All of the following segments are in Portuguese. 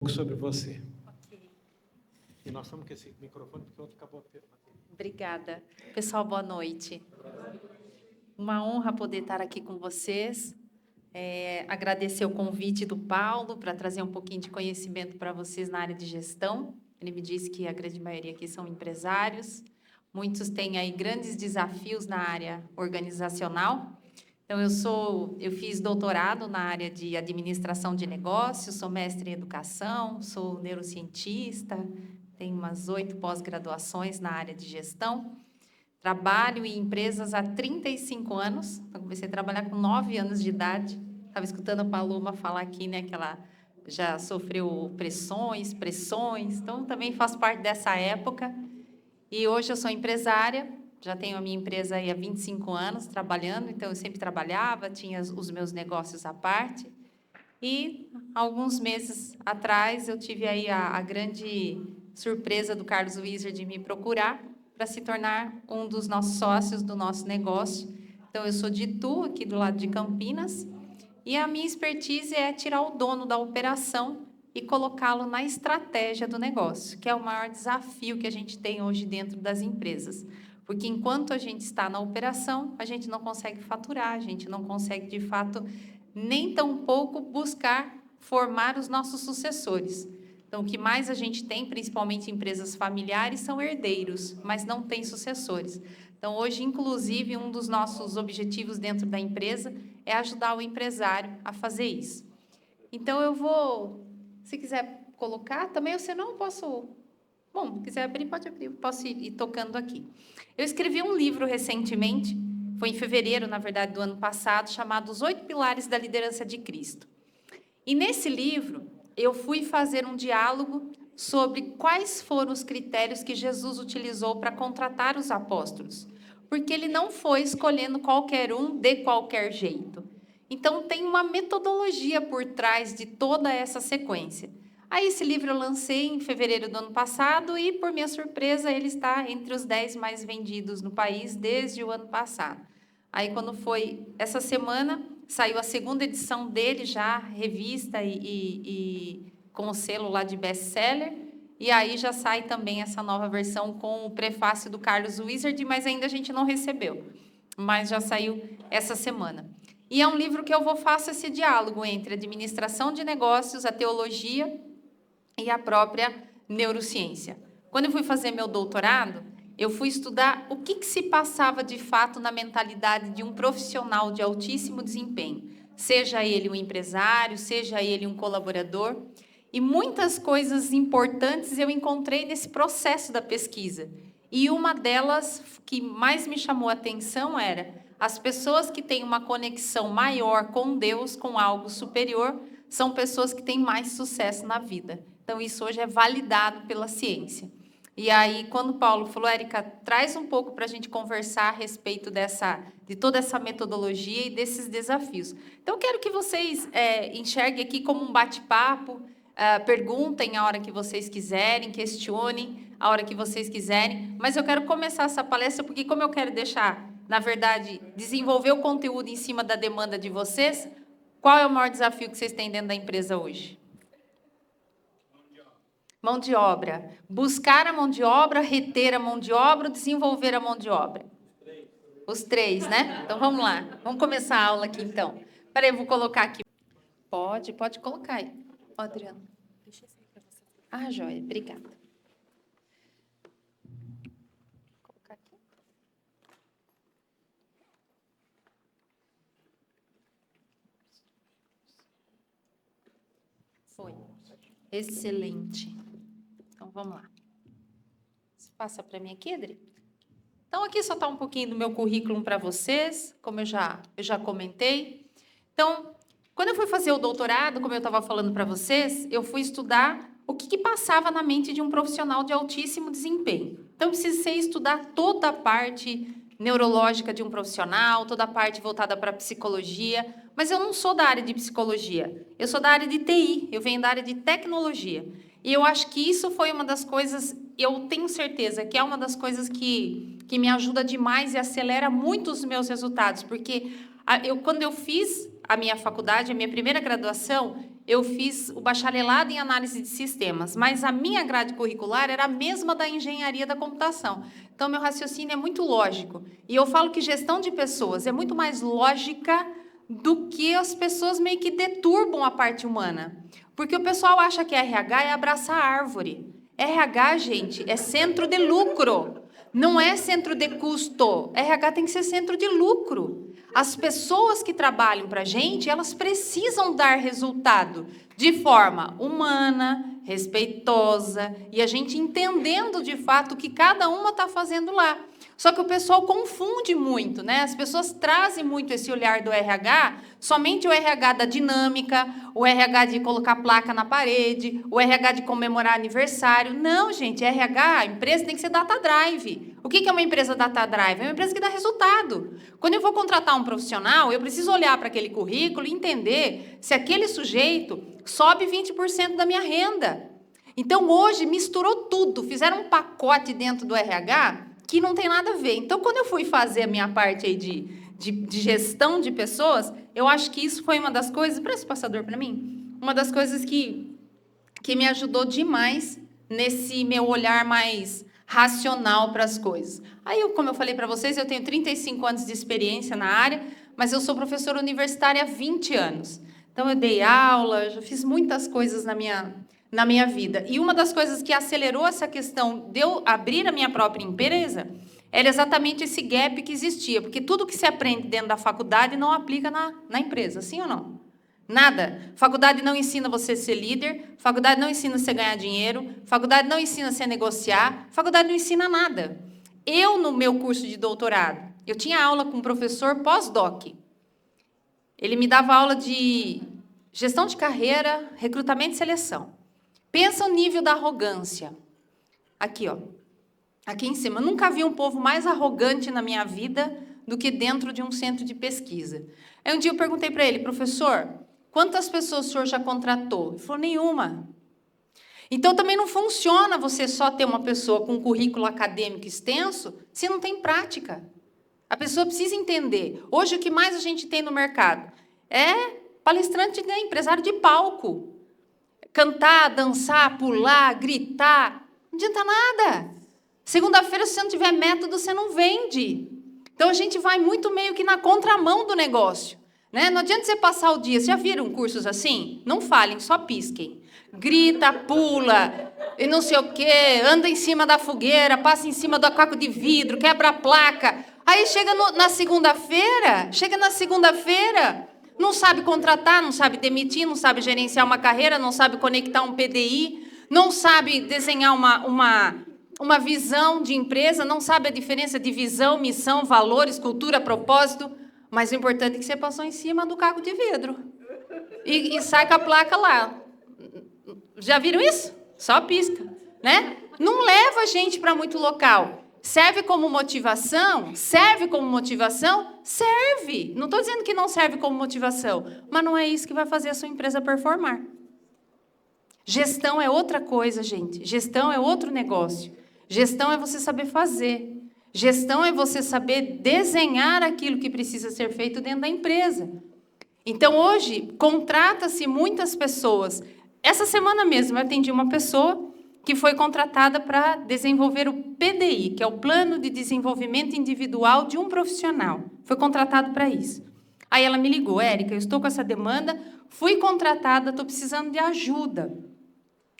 Sobre você. Okay. E nós estamos com esse microfone porque o outro acabou a bateria. Obrigada. Pessoal, boa noite. Uma honra poder estar aqui com vocês. Agradecer o convite do Paulo para trazer um pouquinho de conhecimento para vocês na área de gestão. Ele me disse que a grande maioria aqui são empresários. Muitos têm aí grandes desafios na área organizacional. Então, eu fiz doutorado na área de administração de negócios, sou mestre em educação, sou neurocientista, tenho umas 8 pós-graduações na área de gestão. Trabalho em empresas há 35 anos, então comecei a trabalhar com 9 anos de idade. Estava escutando a Paloma falar aqui, né, que ela já sofreu pressões, então também faço parte dessa época. E hoje eu sou empresária. Já tenho a minha empresa aí há 25 anos trabalhando, então eu sempre trabalhava, tinha os meus negócios à parte. E, alguns meses atrás, eu tive aí a grande surpresa do Carlos Wizard de me procurar para se tornar um dos nossos sócios do nosso negócio. Então, eu sou de Itu, aqui do lado de Campinas, e a minha expertise é tirar o dono da operação e colocá-lo na estratégia do negócio, que é o maior desafio que a gente tem hoje dentro das empresas. Porque enquanto a gente está na operação, a gente não consegue faturar, a gente não consegue, de fato, nem tampouco buscar formar os nossos sucessores. Então, o que mais a gente tem, principalmente em empresas familiares, são herdeiros, mas não tem sucessores. Então, hoje, inclusive, um dos nossos objetivos dentro da empresa é ajudar o empresário a fazer isso. Então, eu vou, se quiser colocar, também, se não, posso... Bom, se quiser abrir, pode abrir, posso ir tocando aqui. Eu escrevi um livro recentemente, foi em fevereiro, na verdade, do ano passado, chamado Os 8 Pilares da Liderança de Cristo. E nesse livro, eu fui fazer um diálogo sobre quais foram os critérios que Jesus utilizou para contratar os apóstolos. Porque ele não foi escolhendo qualquer um de qualquer jeito. Então, tem uma metodologia por trás de toda essa sequência. Aí, esse livro eu lancei em fevereiro do ano passado e, por minha surpresa, ele está entre os 10 mais vendidos no país desde o ano passado. Aí, quando foi essa semana, saiu a 2ª edição dele, já revista e com o selo lá de best-seller. E aí já sai também essa nova versão com o prefácio do Carlos Wizard, mas ainda a gente não recebeu. Mas já saiu essa semana. E é um livro que eu faço esse diálogo entre a administração de negócios, a teologia e a própria neurociência. Quando eu fui fazer meu doutorado, eu fui estudar o que se passava de fato na mentalidade de um profissional de altíssimo desempenho, seja ele um empresário, seja ele um colaborador, e muitas coisas importantes eu encontrei nesse processo da pesquisa. E uma delas que mais me chamou a atenção era as pessoas que têm uma conexão maior com Deus, com algo superior, são pessoas que têm mais sucesso na vida. Então, isso hoje é validado pela ciência. E aí, quando o Paulo falou, Érica, traz um pouco para a gente conversar a respeito de toda essa metodologia e desses desafios. Então, eu quero que vocês enxerguem aqui como um bate-papo, perguntem a hora que vocês quiserem, questionem a hora que vocês quiserem, mas eu quero começar essa palestra porque, como eu quero deixar, na verdade, desenvolver o conteúdo em cima da demanda de vocês, qual é o maior desafio que vocês têm dentro da empresa hoje? Mão de obra. Buscar a mão de obra, reter a mão de obra, desenvolver a mão de obra. Os três, né? Então, vamos lá. Vamos começar a aula aqui, então. Espera aí, eu vou colocar aqui. Pode colocar aí. Ó, Adriana. Deixa eu sair para você. Ah, joia. Obrigada. Vou colocar aqui. Foi. Excelente. Então, vamos lá. Você passa para mim aqui, Adri? Então, aqui só está um pouquinho do meu currículo para vocês, como eu já comentei. Então, quando eu fui fazer o doutorado, como eu estava falando para vocês, eu fui estudar o que passava na mente de um profissional de altíssimo desempenho. Então, eu precisei estudar toda a parte neurológica de um profissional, toda a parte voltada para a psicologia, mas eu não sou da área de psicologia, eu sou da área de TI, eu venho da área de tecnologia. E eu acho que isso foi uma das coisas, eu tenho certeza que é uma das coisas que me ajuda demais e acelera muito os meus resultados, porque quando eu fiz a minha faculdade, a minha primeira graduação, eu fiz o bacharelado em análise de sistemas, mas a minha grade curricular era a mesma da engenharia da computação. Então, meu raciocínio é muito lógico. E eu falo que gestão de pessoas é muito mais lógica do que as pessoas meio que deturbam a parte humana. Porque o pessoal acha que RH é abraçar árvore. RH, gente, é centro de lucro. Não é centro de custo. RH tem que ser centro de lucro. As pessoas que trabalham para a gente, elas precisam dar resultado de forma humana, respeitosa, e a gente entendendo de fato o que cada uma está fazendo lá. Só que o pessoal confunde muito, né? As pessoas trazem muito esse olhar do RH, somente o RH da dinâmica, o RH de colocar placa na parede, o RH de comemorar aniversário. Não, gente, RH, a empresa tem que ser data drive. O que é uma empresa data drive? É uma empresa que dá resultado. Quando eu vou contratar um profissional, eu preciso olhar para aquele currículo e entender se aquele sujeito sobe 20% da minha renda. Então, hoje, misturou tudo, fizeram um pacote dentro do RH que não tem nada a ver. Então, quando eu fui fazer a minha parte aí de gestão de pessoas, eu acho que isso foi uma das coisas... Presta o passador para mim. Uma das coisas que me ajudou demais nesse meu olhar mais racional para as coisas. Aí, como eu falei para vocês, eu tenho 35 anos de experiência na área, mas eu sou professora universitária há 20 anos. Então, eu dei aula, já fiz muitas coisas na minha vida. E uma das coisas que acelerou essa questão de eu abrir a minha própria empresa era exatamente esse gap que existia, porque tudo que se aprende dentro da faculdade não aplica na empresa, sim ou não? Nada. Faculdade não ensina você a ser líder, faculdade não ensina você a ganhar dinheiro, faculdade não ensina você a negociar, faculdade não ensina nada. Eu, no meu curso de doutorado, eu tinha aula com um professor pós-doc. Ele me dava aula de gestão de carreira, recrutamento e seleção. Pensa o nível da arrogância. Aqui, ó. Aqui em cima. Eu nunca vi um povo mais arrogante na minha vida do que dentro de um centro de pesquisa. Aí um dia eu perguntei para ele, professor, quantas pessoas o senhor já contratou? Ele falou, nenhuma. Então, também não funciona você só ter uma pessoa com um currículo acadêmico extenso se não tem prática. A pessoa precisa entender. Hoje, o que mais a gente tem no mercado é palestrante, né, empresário de palco. Cantar, dançar, pular, gritar, não adianta nada. Segunda-feira, se você não tiver método, você não vende. Então, a gente vai muito meio que na contramão do negócio. Né? Não adianta você passar o dia... Vocês já viram cursos assim? Não falem, só pisquem. Grita, pula, e não sei o quê, anda em cima da fogueira, passa em cima do caco de vidro, quebra a placa. Aí chega na segunda-feira, não sabe contratar, não sabe demitir, não sabe gerenciar uma carreira, não sabe conectar um PDI, não sabe desenhar uma visão de empresa, não sabe a diferença de visão, missão, valores, cultura, propósito, mas o importante é que você passou em cima do caco de vidro e sai com a placa lá. Já viram isso? Só pisca, né? Não leva a gente para muito local. Serve como motivação? Serve como motivação? Serve. Não estou dizendo que não serve como motivação, mas não é isso que vai fazer a sua empresa performar. Gestão é outra coisa, gente. Gestão é outro negócio. Gestão é você saber fazer. Gestão é você saber desenhar aquilo que precisa ser feito dentro da empresa. Então, hoje, contrata-se muitas pessoas. Essa semana mesmo, eu atendi uma pessoa que foi contratada para desenvolver o PDI, que é o Plano de Desenvolvimento Individual de um Profissional. Foi contratado para isso. Aí ela me ligou, Érica, eu estou com essa demanda, fui contratada, estou precisando de ajuda.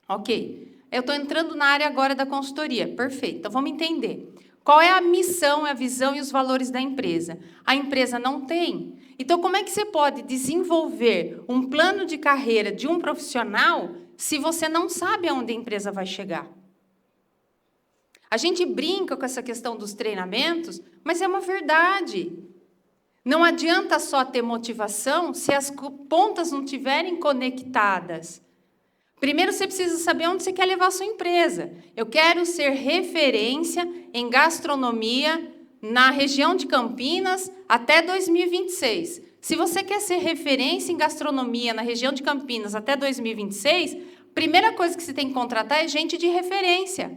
Ok, eu estou entrando na área agora da consultoria. Perfeito, então vamos entender. Qual é a missão, a visão e os valores da empresa? A empresa não tem. Então, como é que você pode desenvolver um plano de carreira de um profissional se você não sabe aonde a empresa vai chegar? A gente brinca com essa questão dos treinamentos, mas é uma verdade. Não adianta só ter motivação se as pontas não estiverem conectadas. Primeiro, você precisa saber onde você quer levar a sua empresa. Eu quero ser referência em gastronomia na região de Campinas até 2026. Se você quer ser referência em gastronomia na região de Campinas até 2026, a primeira coisa que você tem que contratar é gente de referência.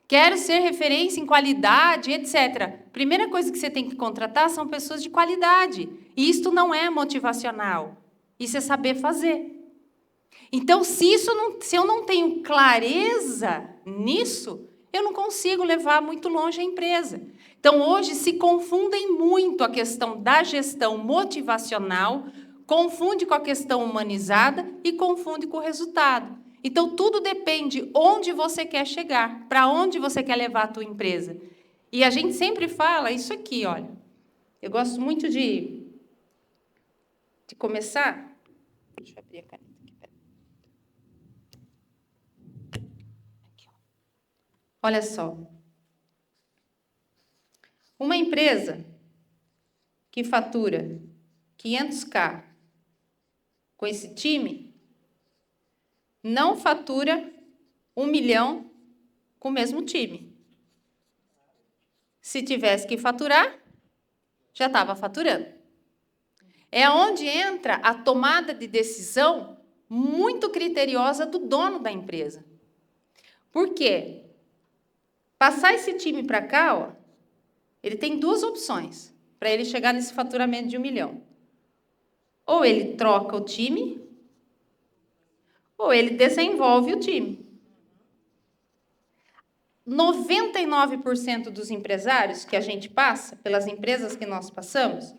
Quero ser referência em qualidade, etc. Primeira coisa que você tem que contratar são pessoas de qualidade. E isto não é motivacional. Isso é saber fazer. Então, se eu não tenho clareza nisso, eu não consigo levar muito longe a empresa. Então, hoje se confundem muito a questão da gestão motivacional, confunde com a questão humanizada e confunde com o resultado. Então, tudo depende onde você quer chegar, para onde você quer levar a tua empresa. E a gente sempre fala isso aqui, olha. Eu gosto muito de começar. Deixa eu abrir a caneta aqui. Aqui, ó. Olha só. Uma empresa que fatura 500K com esse time não fatura 1 milhão com o mesmo time. Se tivesse que faturar, já estava faturando. É onde entra a tomada de decisão muito criteriosa do dono da empresa. Por quê? Passar esse time para cá, ó, ele tem duas opções para ele chegar nesse faturamento de 1 milhão. Ou ele troca o time, ou ele desenvolve o time. 99% dos empresários que a gente passa, pelas empresas que nós passamos,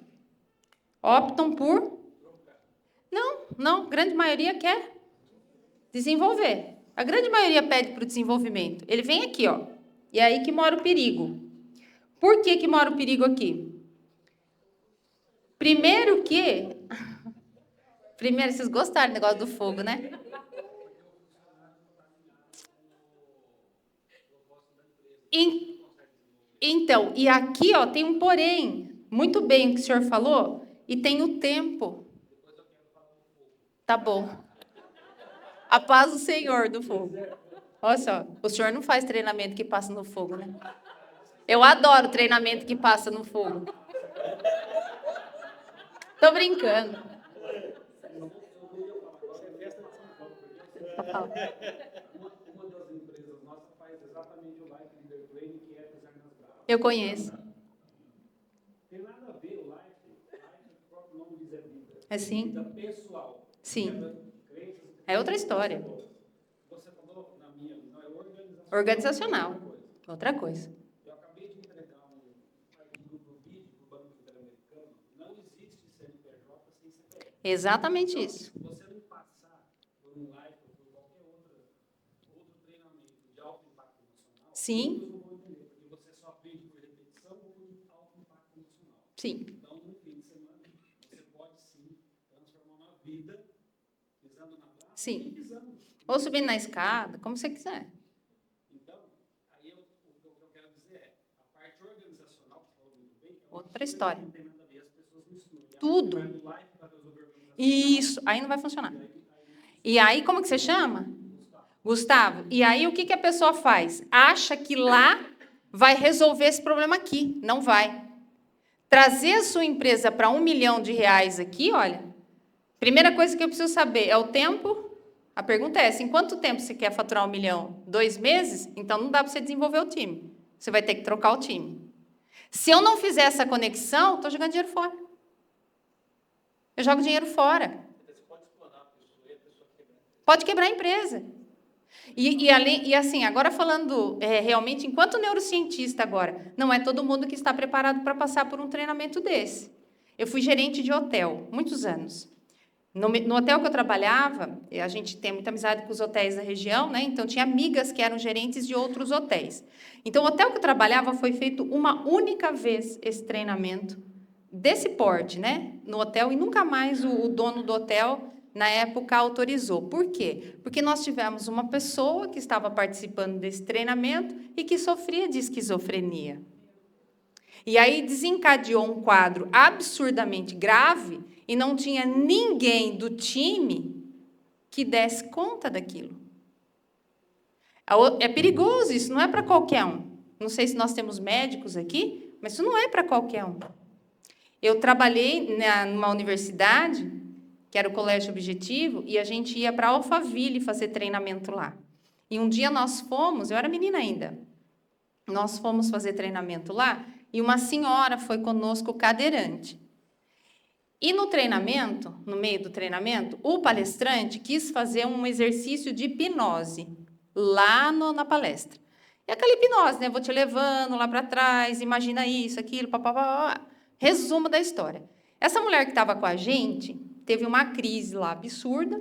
optam por... Não, a grande maioria quer desenvolver. A grande maioria pede para o desenvolvimento. Ele vem aqui, ó, e é aí que mora o perigo. Por que mora o perigo aqui? Primeiro, vocês gostaram do negócio do fogo, né? Então, e aqui, ó, tem um porém. Muito bem o que o senhor falou, e tem o tempo. Tá bom. A paz do Senhor do fogo. Olha só, o senhor não faz treinamento que passa no fogo, né? Eu adoro treinamento que passa no fogo. Tô brincando. Uma das empresas nossas faz exatamente o Life Leader Training, que é design nas bravas. Eu conheço. Tem nada a ver o Life, o próprio nome diz é vida. É sim? Vida pessoal. Sim. É outra história. Você falou, na minha visão, é organizacional. Outra coisa. Eu acabei de entregar um artigo para o BID, para o Banco Interamericano. Não existe CNPJ sem CPF. Exatamente isso. Você não passar por um Life ou por qualquer outro treinamento de alto impacto emocional, Sim. todos não vão entender, porque você só aprende por repetição ou por alto impacto emocional. Sim. Então, no fim de semana, você pode sim transformar uma vida pisando na praça. Sim. E pisando. Ou subindo na escada, como você quiser. Então, aí o que eu quero dizer é, a parte organizacional, que falou muito bem, é Outra história. não tem nada a ver, as pessoas misturam. Tudo. Vai no Life para resolver a organização. Isso, aí não vai funcionar. E aí, como que você chama? Gustavo. E aí, o que a pessoa faz? Acha que lá vai resolver esse problema aqui. Não vai. Trazer a sua empresa para R$1 milhão aqui, olha, primeira coisa que eu preciso saber é o tempo. A pergunta é essa, em quanto tempo você quer faturar 1 milhão? 2 meses? Então, não dá para você desenvolver o time. Você vai ter que trocar o time. Se eu não fizer essa conexão, estou jogando dinheiro fora. Eu jogo dinheiro fora. Pode quebrar a empresa. E assim, agora falando realmente, enquanto neurocientista agora, não é todo mundo que está preparado para passar por um treinamento desse. Eu fui gerente de hotel, muitos anos. No hotel que eu trabalhava, a gente tem muita amizade com os hotéis da região, né? Então, tinha amigas que eram gerentes de outros hotéis. Então, o hotel que eu trabalhava foi feito uma única vez esse treinamento desse porte, né? No hotel, e nunca mais o dono do hotel, na época, autorizou. Por quê? Porque nós tivemos uma pessoa que estava participando desse treinamento e que sofria de esquizofrenia. E aí desencadeou um quadro absurdamente grave e não tinha ninguém do time que desse conta daquilo. É perigoso, isso não é para qualquer um. Não sei se nós temos médicos aqui, mas isso não é para qualquer um. Eu trabalhei numa universidade, que era o Colégio Objetivo, e a gente ia para Alphaville fazer treinamento lá. E um dia nós fomos, eu era menina ainda, nós fomos fazer treinamento lá, e uma senhora foi conosco cadeirante. E no treinamento, no meio do treinamento, o palestrante quis fazer um exercício de hipnose lá na palestra. É aquela hipnose, né? Vou te levando lá para trás, imagina isso, aquilo, papapá. Resumo da história. Essa mulher que estava com a gente teve uma crise lá absurda.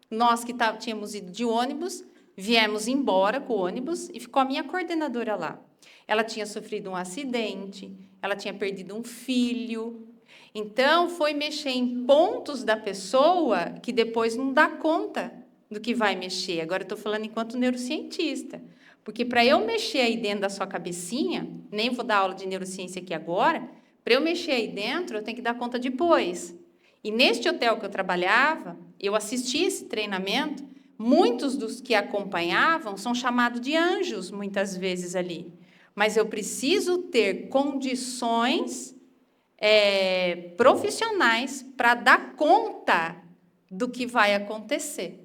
Nós que tínhamos ido de ônibus, viemos embora com o ônibus e ficou a minha coordenadora lá. Ela tinha sofrido um acidente, ela tinha perdido um filho. Então, foi mexer em pontos da pessoa que depois não dá conta do que vai mexer. Agora, eu estou falando enquanto neurocientista. Porque para eu mexer aí dentro da sua cabecinha, nem vou dar aula de neurociência aqui agora, para eu mexer aí dentro, eu tenho que dar conta depois. E neste hotel que eu trabalhava, eu assisti esse treinamento, muitos dos que acompanhavam são chamados de anjos, muitas vezes ali. Mas eu preciso ter condições profissionais para dar conta do que vai acontecer.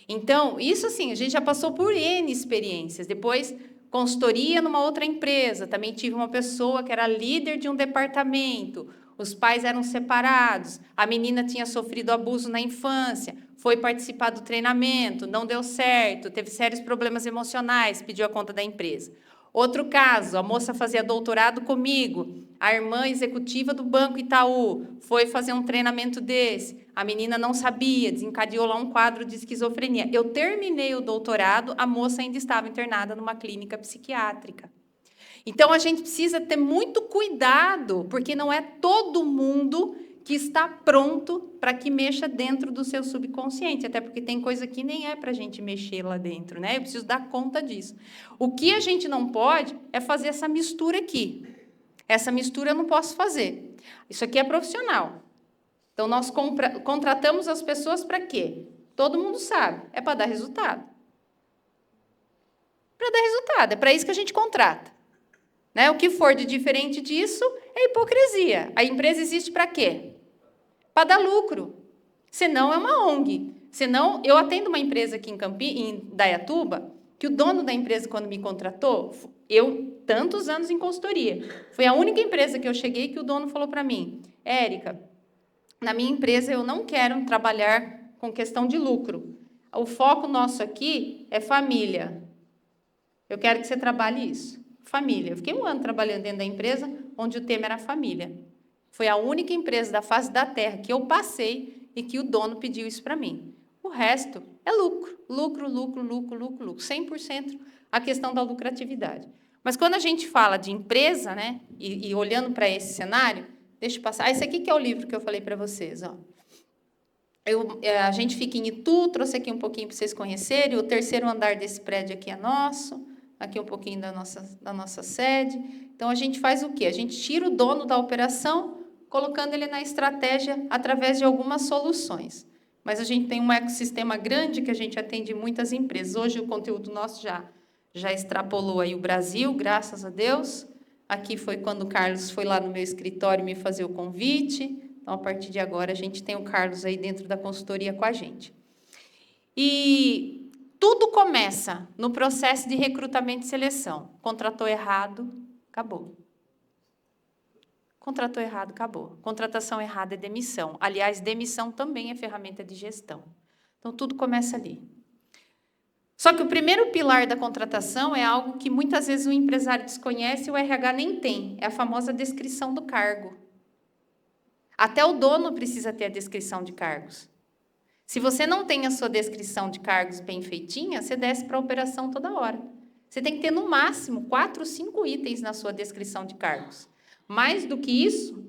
Então, isso assim, a gente já passou por N experiências. Depois, consultoria numa outra empresa. Também tive uma pessoa que era líder de um departamento. Os pais eram separados. A menina tinha sofrido abuso na infância. Foi participar do treinamento, não deu certo, teve sérios problemas emocionais, pediu a conta da empresa. Outro caso, a moça fazia doutorado comigo, a irmã executiva do Banco Itaú foi fazer um treinamento desse, a menina não sabia, desencadeou lá um quadro de esquizofrenia. Eu terminei o doutorado, a moça ainda estava internada numa clínica psiquiátrica. Então, a gente precisa ter muito cuidado, porque não é todo mundo que está pronto para que mexa dentro do seu subconsciente, até porque tem coisa que nem é para a gente mexer lá dentro, né? Eu preciso dar conta disso. O que a gente não pode é fazer essa mistura aqui. Essa mistura eu não posso fazer. Isso aqui é profissional. Então, nós contratamos as pessoas para quê? Todo mundo sabe, é para dar resultado. Para dar resultado, é para isso que a gente contrata. Né? O que for de diferente disso é hipocrisia. A empresa existe para quê? Para dar lucro. Senão é uma ONG. Senão, eu atendo uma empresa aqui em Dayatuba, que o dono da empresa, quando me contratou, eu, tantos anos em consultoria, foi a única empresa que eu cheguei que o dono falou para mim, Érica, na minha empresa eu não quero trabalhar com questão de lucro. O foco nosso aqui é família. Eu quero que você trabalhe isso. Família. Eu fiquei 1 ano trabalhando dentro da empresa onde o tema era família. Foi a única empresa da face da terra que eu passei e que o dono pediu isso para mim. O resto é lucro. Lucro, lucro, lucro, lucro, lucro. 100% a questão da lucratividade. Mas quando a gente fala de empresa, né, e olhando para esse cenário, deixa eu passar. Esse aqui que é o livro que eu falei para vocês. Ó. A gente fica em Itu, trouxe aqui um pouquinho para vocês conhecerem. O 3º andar desse prédio aqui é nosso. Aqui um pouquinho da nossa sede. Então, a gente faz o quê? A gente tira o dono da operação, colocando ele na estratégia através de algumas soluções. Mas a gente tem um ecossistema grande que a gente atende muitas empresas. Hoje, o conteúdo nosso já extrapolou aí o Brasil, graças a Deus. Aqui foi quando o Carlos foi lá no meu escritório me fazer o convite. Então, a partir de agora, a gente tem o Carlos aí dentro da consultoria com a gente. E tudo começa no processo de recrutamento e seleção. Contratou errado, acabou. Contratou errado, acabou. Contratação errada é demissão. Aliás, demissão também é ferramenta de gestão. Então, tudo começa ali. Só que o primeiro pilar da contratação é algo que muitas vezes o empresário desconhece e o RH nem tem. É a famosa descrição do cargo. Até o dono precisa ter a descrição de cargos. Se você não tem a sua descrição de cargos bem feitinha, você desce para a operação toda hora. Você tem que ter, no máximo, 4 ou 5 itens na sua descrição de cargos. Mais do que isso,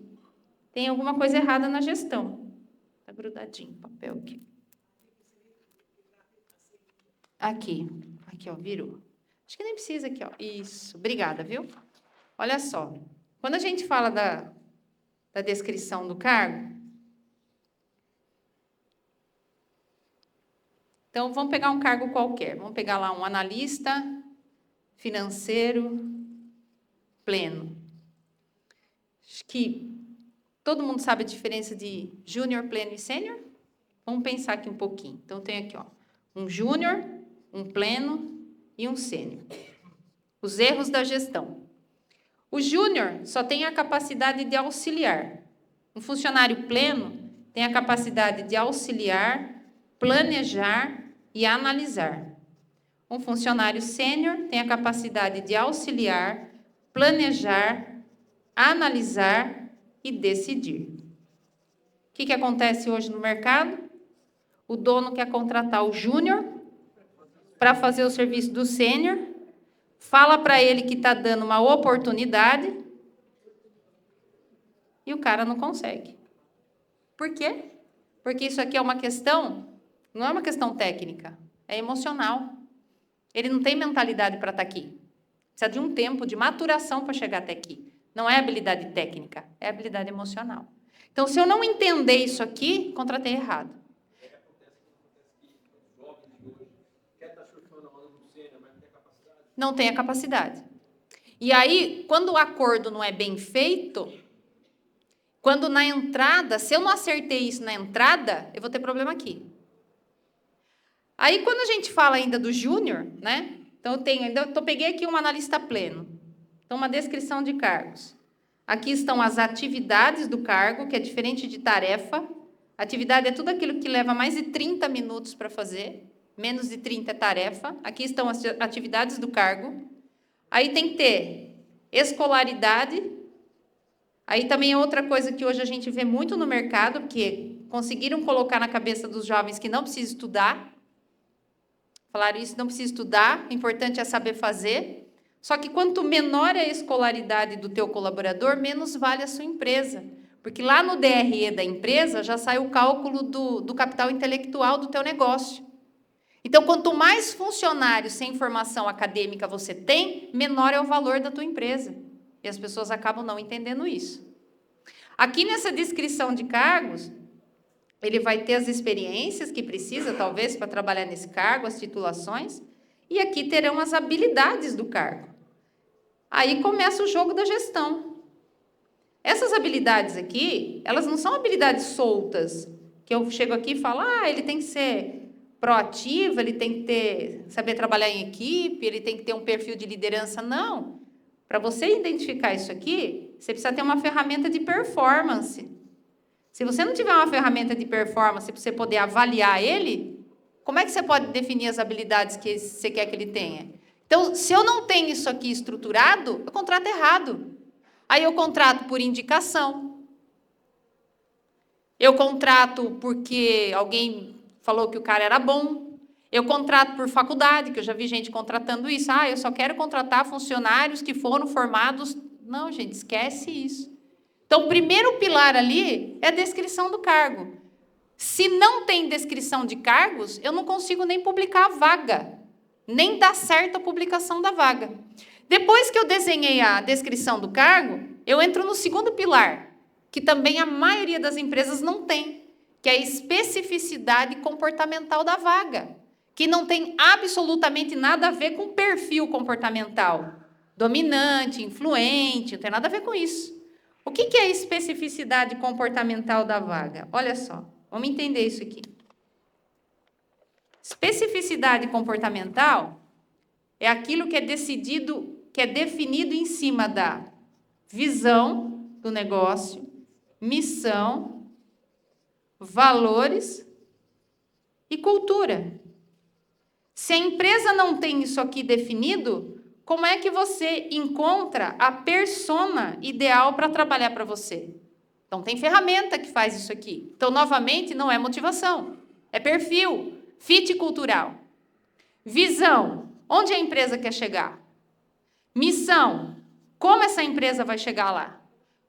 tem alguma coisa errada na gestão. Está grudadinho o papel aqui. Aqui, ó, virou. Acho que nem precisa aqui, ó. Isso, obrigada, viu? Olha só, quando a gente fala da descrição do cargo, então, vamos pegar um cargo qualquer. Vamos pegar lá um analista financeiro pleno. Acho que todo mundo sabe a diferença de júnior, pleno e sênior? Vamos pensar aqui um pouquinho. Então, tem aqui, ó, um júnior, um pleno e um sênior. Os erros da gestão. O júnior só tem a capacidade de auxiliar. Um funcionário pleno tem a capacidade de auxiliar, planejar e analisar. Um funcionário sênior tem a capacidade de auxiliar, planejar, analisar e decidir. O que acontece hoje no mercado? O dono quer contratar o júnior para fazer o serviço do sênior, fala para ele que está dando uma oportunidade e o cara não consegue. Por quê? Porque isso aqui é uma questão, não é uma questão técnica, é emocional. Ele não tem mentalidade para estar aqui. Precisa de um tempo de maturação para chegar até aqui. Não é habilidade técnica, é habilidade emocional. Então, se eu não entender isso aqui, contratei errado. Não tem a capacidade. E aí, quando o acordo não é bem feito, quando na entrada, se eu não acertei isso na entrada, eu vou ter problema aqui. Aí, quando a gente fala ainda do júnior, né? Então, eu peguei aqui um analista pleno. Então, uma descrição de cargos. Aqui estão as atividades do cargo, que é diferente de tarefa. Atividade é tudo aquilo que leva mais de 30 minutos para fazer. Menos de 30 é tarefa. Aqui estão as atividades do cargo. Aí tem que ter escolaridade. Aí também é outra coisa que hoje a gente vê muito no mercado, porque conseguiram colocar na cabeça dos jovens que não precisa estudar. Falaram isso, não precisa estudar, o importante é saber fazer. Só que quanto menor é a escolaridade do teu colaborador, menos vale a sua empresa. Porque lá no DRE da empresa já sai o cálculo do capital intelectual do teu negócio. Então, quanto mais funcionários sem formação acadêmica você tem, menor é o valor da tua empresa. E as pessoas acabam não entendendo isso. Aqui nessa descrição de cargos, ele vai ter as experiências que precisa, talvez, para trabalhar nesse cargo, as titulações, e aqui terão as habilidades do cargo. Aí começa o jogo da gestão. Essas habilidades aqui, elas não são habilidades soltas, que eu chego aqui e falo, ele tem que ser proativo, ele tem que saber trabalhar em equipe, ele tem que ter um perfil de liderança. Não. Para você identificar isso aqui, você precisa ter uma ferramenta de performance. Se você não tiver uma ferramenta de performance para você poder avaliar ele, como é que você pode definir as habilidades que você quer que ele tenha? Então, se eu não tenho isso aqui estruturado, eu contrato errado. Aí eu contrato por indicação. Eu contrato porque alguém falou que o cara era bom. Eu contrato por faculdade, que eu já vi gente contratando isso. Eu só quero contratar funcionários que foram formados. Não, gente, esquece isso. Então, o primeiro pilar ali é a descrição do cargo. Se não tem descrição de cargos, eu não consigo nem publicar a vaga, nem dar certo a publicação da vaga. Depois que eu desenhei a descrição do cargo, eu entro no segundo pilar, que também a maioria das empresas não tem, que é a especificidade comportamental da vaga, que não tem absolutamente nada a ver com perfil comportamental. Dominante, influente, não tem nada a ver com isso. O que é a especificidade comportamental da vaga? Olha só, vamos entender isso aqui. Especificidade comportamental é aquilo que é decidido, que é definido em cima da visão do negócio, missão, valores e cultura. Se a empresa não tem isso aqui definido, como é que você encontra a persona ideal para trabalhar para você? Então, tem ferramenta que faz isso aqui. Então, novamente, não é motivação, é perfil, fit cultural. Visão, onde a empresa quer chegar? Missão, como essa empresa vai chegar lá?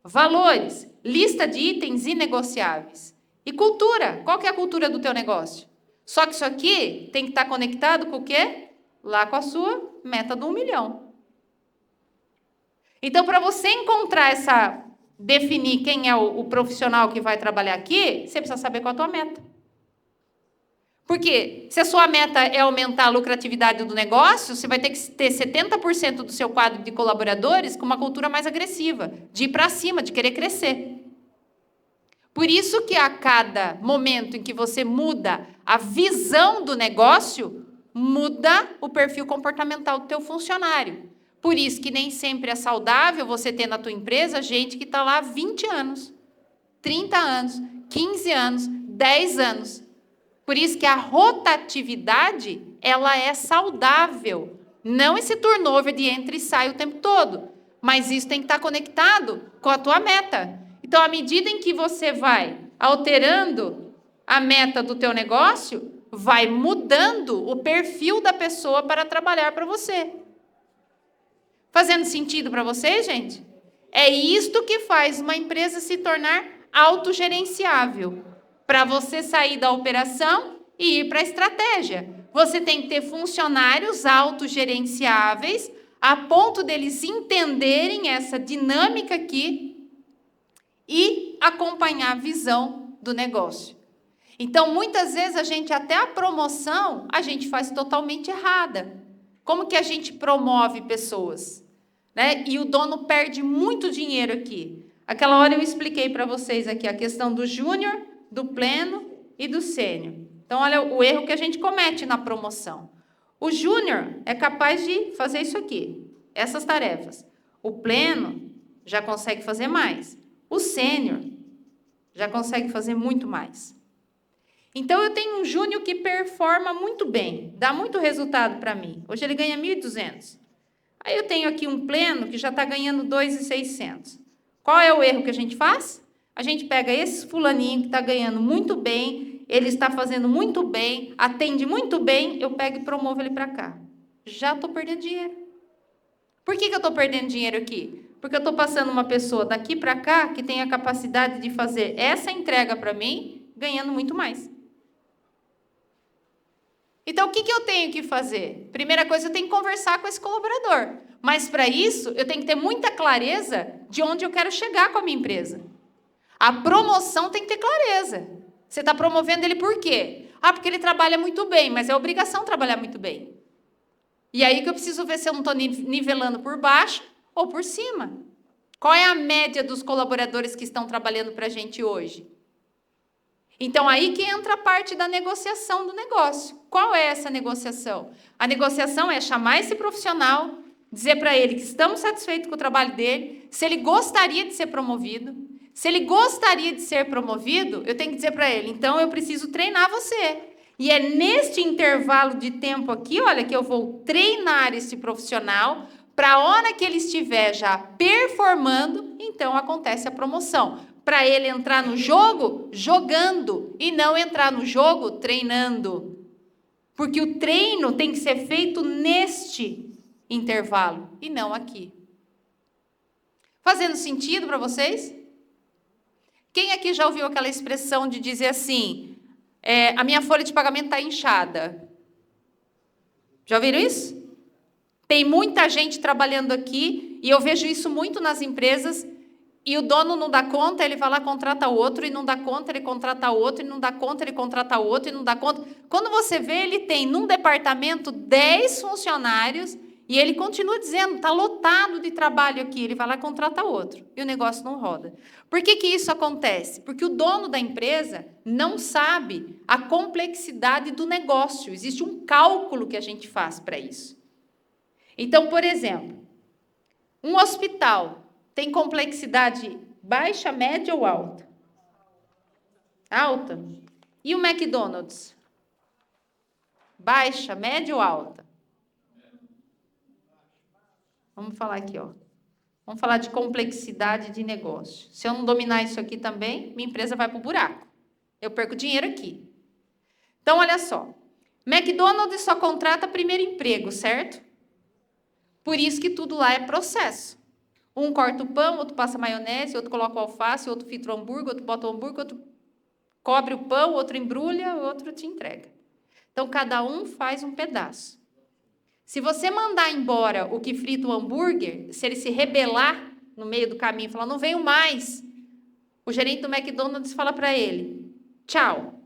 Valores, lista de itens inegociáveis. E cultura, qual que é a cultura do teu negócio? Só que isso aqui tem que estar conectado com o quê? Lá com a sua meta do 1 milhão. Então, para você encontrar definir quem é o profissional que vai trabalhar aqui, você precisa saber qual é a tua meta. Porque se a sua meta é aumentar a lucratividade do negócio, você vai ter que ter 70% do seu quadro de colaboradores com uma cultura mais agressiva, de ir para cima, de querer crescer. Por isso que a cada momento em que você muda a visão do negócio, muda o perfil comportamental do teu funcionário. Por isso que nem sempre é saudável você ter na tua empresa gente que está lá há 20 anos. 30 anos, 15 anos, 10 anos. Por isso que a rotatividade, ela é saudável. Não esse turnover de entra e sai o tempo todo. Mas isso tem que estar conectado com a tua meta. Então, à medida em que você vai alterando a meta do teu negócio, vai mudando o perfil da pessoa para trabalhar para você. Fazendo sentido para vocês, gente? É isto que faz uma empresa se tornar autogerenciável. Para você sair da operação e ir para a estratégia. Você tem que ter funcionários autogerenciáveis a ponto deles entenderem essa dinâmica aqui e acompanhar a visão do negócio. Então, muitas vezes, até a promoção, a gente faz totalmente errada. Como que a gente promove pessoas? Né? E o dono perde muito dinheiro aqui. Aquela hora eu expliquei para vocês aqui a questão do júnior, do pleno e do sênior. Então, olha o erro que a gente comete na promoção. O júnior é capaz de fazer isso aqui, essas tarefas. O pleno já consegue fazer mais. O sênior já consegue fazer muito mais. Então, eu tenho um júnior que performa muito bem, dá muito resultado para mim. Hoje ele ganha 1.200. Aí eu tenho aqui um pleno que já está ganhando 2.600. Qual é o erro que a gente faz? A gente pega esse fulaninho que está ganhando muito bem, ele está fazendo muito bem, atende muito bem, eu pego e promovo ele para cá. Já estou perdendo dinheiro. Por que eu estou perdendo dinheiro aqui? Porque eu estou passando uma pessoa daqui para cá que tem a capacidade de fazer essa entrega para mim, ganhando muito mais. Então, o que eu tenho que fazer? Primeira coisa, eu tenho que conversar com esse colaborador. Mas, para isso, eu tenho que ter muita clareza de onde eu quero chegar com a minha empresa. A promoção tem que ter clareza. Você está promovendo ele por quê? Porque ele trabalha muito bem, mas é obrigação trabalhar muito bem. E aí que eu preciso ver se eu não estou nivelando por baixo ou por cima. Qual é a média dos colaboradores que estão trabalhando para a gente hoje? Então, aí que entra a parte da negociação do negócio. Qual é essa negociação? A negociação é chamar esse profissional, dizer para ele que estamos satisfeitos com o trabalho dele, se ele gostaria de ser promovido. Se ele gostaria de ser promovido, eu tenho que dizer para ele, então eu preciso treinar você. E é neste intervalo de tempo aqui, olha, que eu vou treinar esse profissional para a hora que ele estiver já performando, então acontece a promoção. Para ele entrar no jogo jogando e não entrar no jogo treinando. Porque o treino tem que ser feito neste intervalo e não aqui. Fazendo sentido para vocês? Quem aqui já ouviu aquela expressão de dizer assim, a minha folha de pagamento está inchada? Já ouviram isso? Tem muita gente trabalhando aqui e eu vejo isso muito nas empresas. E o dono não dá conta, ele vai lá, contrata outro, e não dá conta, ele contrata outro, e não dá conta, ele contrata outro, e não dá conta. Quando você vê, ele tem, num departamento, 10 funcionários, e ele continua dizendo, está lotado de trabalho aqui, ele vai lá e contrata outro, e o negócio não roda. Por que isso acontece? Porque o dono da empresa não sabe a complexidade do negócio, existe um cálculo que a gente faz para isso. Então, por exemplo, um hospital tem complexidade baixa, média ou alta? Alta. E o McDonald's? Baixa, média ou alta? Vamos falar aqui, ó. Vamos falar de complexidade de negócio. Se eu não dominar isso aqui também, minha empresa vai para o buraco. Eu perco dinheiro aqui. Então, olha só. McDonald's só contrata primeiro emprego, certo? Por isso que tudo lá é processo. Um corta o pão, outro passa maionese, outro coloca o alface, outro filtra o hambúrguer, outro bota o hambúrguer, outro cobre o pão, outro embrulha, outro te entrega. Então, cada um faz um pedaço. Se você mandar embora o que frita o hambúrguer, se ele se rebelar no meio do caminho e falar, não venho mais, o gerente do McDonald's fala para ele, tchau,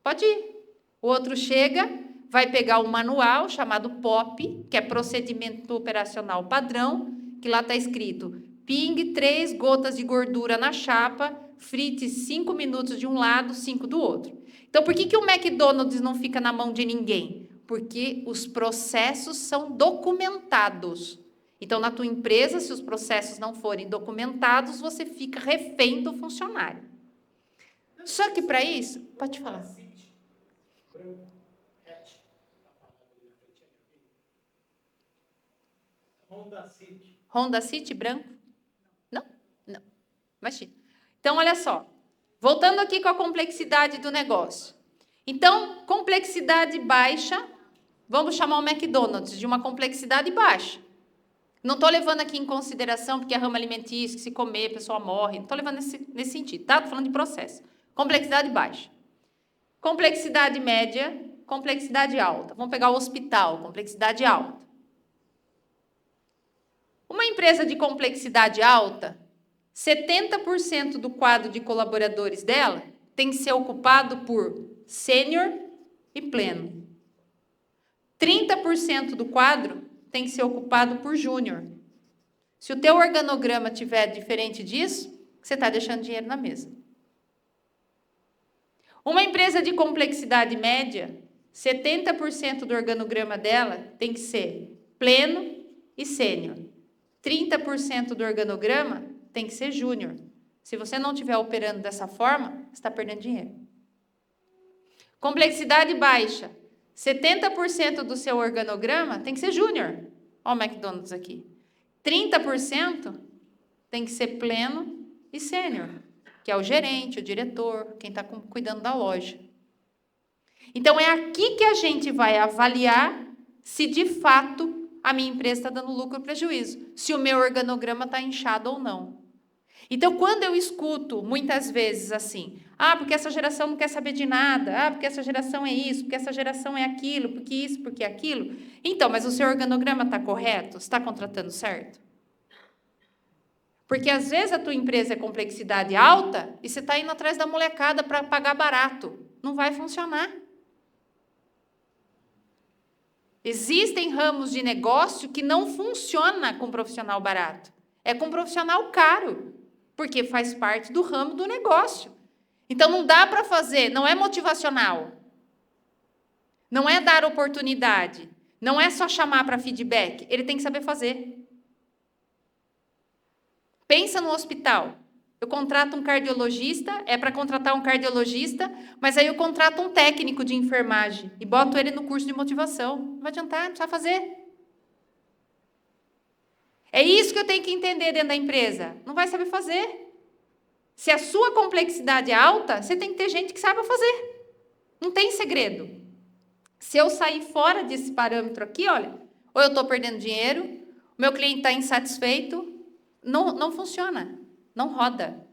pode ir. O outro chega, vai pegar um manual chamado POP, que é Procedimento Operacional Padrão, que lá está escrito, pingue 3 gotas de gordura na chapa, frite 5 minutos de um lado, 5 do outro. Então, por que o McDonald's não fica na mão de ninguém? Porque os processos são documentados. Então, na tua empresa, se os processos não forem documentados, você fica refém do funcionário. Só que para isso, pode falar. Honda City branco? Não? Não. Imagina. Então, olha só. Voltando aqui com a complexidade do negócio. Então, complexidade baixa, vamos chamar o McDonald's de uma complexidade baixa. Não estou levando aqui em consideração, porque é ramo alimentício, que se comer, a pessoa morre. Não estou levando nesse sentido, tá? Estou falando de processo. Complexidade baixa. Complexidade média, complexidade alta. Vamos pegar o hospital, complexidade alta. Uma empresa de complexidade alta, 70% do quadro de colaboradores dela tem que ser ocupado por sênior e pleno. 30% do quadro tem que ser ocupado por júnior. Se o teu organograma tiver diferente disso, você está deixando dinheiro na mesa. Uma empresa de complexidade média, 70% do organograma dela tem que ser pleno e sênior. 30% do organograma tem que ser júnior. Se você não estiver operando dessa forma, você está perdendo dinheiro. Complexidade baixa. 70% do seu organograma tem que ser júnior. Olha o McDonald's aqui. 30% tem que ser pleno e sênior, que é o gerente, o diretor, quem está cuidando da loja. Então, é aqui que a gente vai avaliar se, de fato, a minha empresa está dando lucro ou prejuízo, se o meu organograma está inchado ou não. Então, quando eu escuto, muitas vezes, assim, porque essa geração não quer saber de nada, porque essa geração é isso, porque essa geração é aquilo, porque isso, porque aquilo. Então, mas o seu organograma está correto? Você está contratando certo? Porque, às vezes, a tua empresa é complexidade alta e você está indo atrás da molecada para pagar barato. Não vai funcionar. Existem ramos de negócio que não funciona com profissional barato. É com profissional caro, porque faz parte do ramo do negócio. Então, não dá para fazer, não é motivacional. Não é dar oportunidade. Não é só chamar para feedback. Ele tem que saber fazer. Pensa no hospital. Eu contrato um cardiologista, é para contratar um cardiologista, mas aí eu contrato um técnico de enfermagem e boto ele no curso de motivação. Não vai adiantar, não precisa fazer. É isso que eu tenho que entender dentro da empresa. Não vai saber fazer. Se a sua complexidade é alta, você tem que ter gente que saiba fazer. Não tem segredo. Se eu sair fora desse parâmetro aqui, olha, ou eu estou perdendo dinheiro, o meu cliente está insatisfeito, não funciona. Não roda.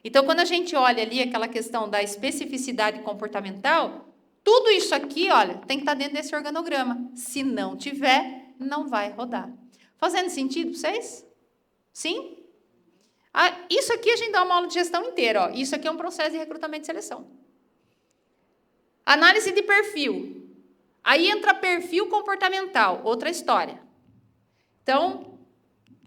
Então, quando a gente olha ali aquela questão da especificidade comportamental, tudo isso aqui, olha, tem que estar dentro desse organograma. Se não tiver, não vai rodar. Fazendo sentido para vocês? Sim? Isso aqui a gente dá uma aula de gestão inteira. Ó. Isso aqui é um processo de recrutamento e seleção. Análise de perfil. Aí entra perfil comportamental, outra história. Então,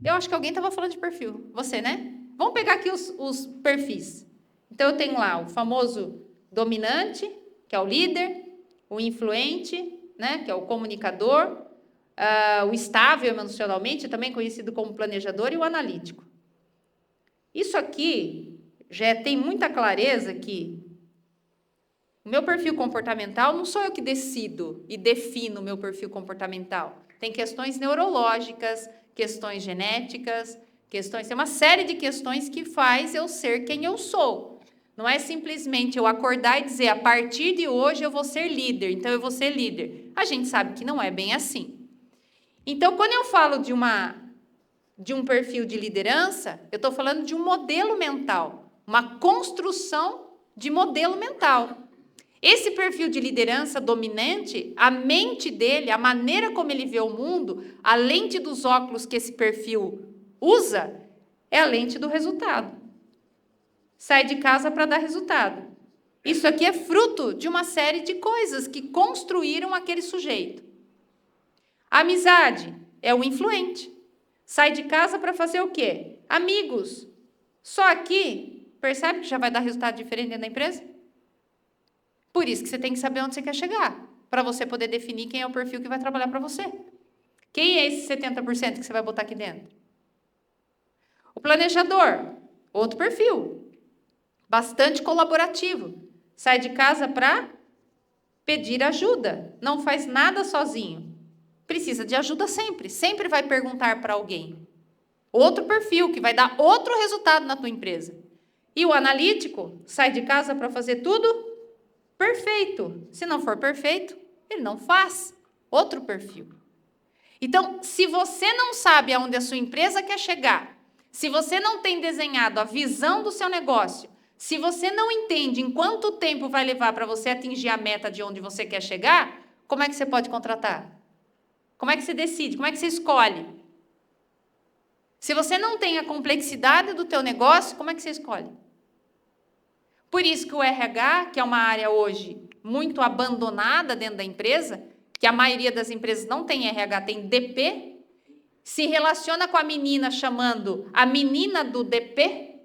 eu acho que alguém estava falando de perfil. Você, né? Vamos pegar aqui os perfis. Então, eu tenho lá o famoso dominante, que é o líder, o influente, né, que é o comunicador, o estável emocionalmente, também conhecido como planejador, e o analítico. Isso aqui já tem muita clareza que o meu perfil comportamental não sou eu que decido e defino o meu perfil comportamental. Tem questões neurológicas, questões genéticas, tem uma série de questões que faz eu ser quem eu sou. Não é simplesmente eu acordar e dizer, a partir de hoje eu vou ser líder, então eu vou ser líder. A gente sabe que não é bem assim. Então, quando eu falo de um perfil de liderança, eu estou falando de um modelo mental, uma construção de modelo mental. Esse perfil de liderança dominante, a mente dele, a maneira como ele vê o mundo, a lente dos óculos que esse perfil usa, é a lente do resultado. Sai de casa para dar resultado. Isso aqui é fruto de uma série de coisas que construíram aquele sujeito. A amizade é o influente. Sai de casa para fazer o quê? Amigos. Só aqui, percebe que já vai dar resultado diferente dentro da empresa? Por isso que você tem que saber onde você quer chegar, para você poder definir quem é o perfil que vai trabalhar para você. Quem é esse 70% que você vai botar aqui dentro? O planejador, outro perfil. Bastante colaborativo. Sai de casa para pedir ajuda. Não faz nada sozinho. Precisa de ajuda sempre. Sempre vai perguntar para alguém. Outro perfil que vai dar outro resultado na tua empresa. E o analítico sai de casa para fazer tudo perfeito. Se não for perfeito, ele não faz. Outro perfil. Então, se você não sabe aonde a sua empresa quer chegar, se você não tem desenhado a visão do seu negócio, se você não entende em quanto tempo vai levar para você atingir a meta de onde você quer chegar, como é que você pode contratar? Como é que você decide? Como é que você escolhe? Se você não tem a complexidade do teu negócio, como é que você escolhe? Por isso que o RH, que é uma área hoje muito abandonada dentro da empresa, que a maioria das empresas não tem RH, tem DP, se relaciona com a menina chamando a menina do DP,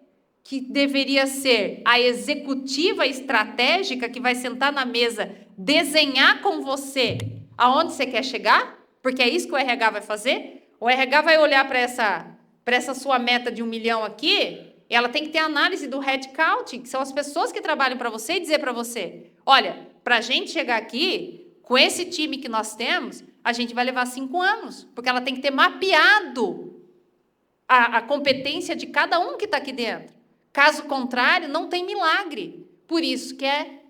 que deveria ser a executiva estratégica que vai sentar na mesa, desenhar com você aonde você quer chegar, porque é isso que o RH vai fazer. O RH vai olhar para essa sua meta de 1 milhão aqui, e ela tem que ter análise do headcount, que são as pessoas que trabalham para você, e dizer para você, olha, para a gente chegar aqui, com esse time que nós temos, a gente vai levar 5 anos, porque ela tem que ter mapeado a competência de cada um que está aqui dentro. Caso contrário, não tem milagre. Por isso que é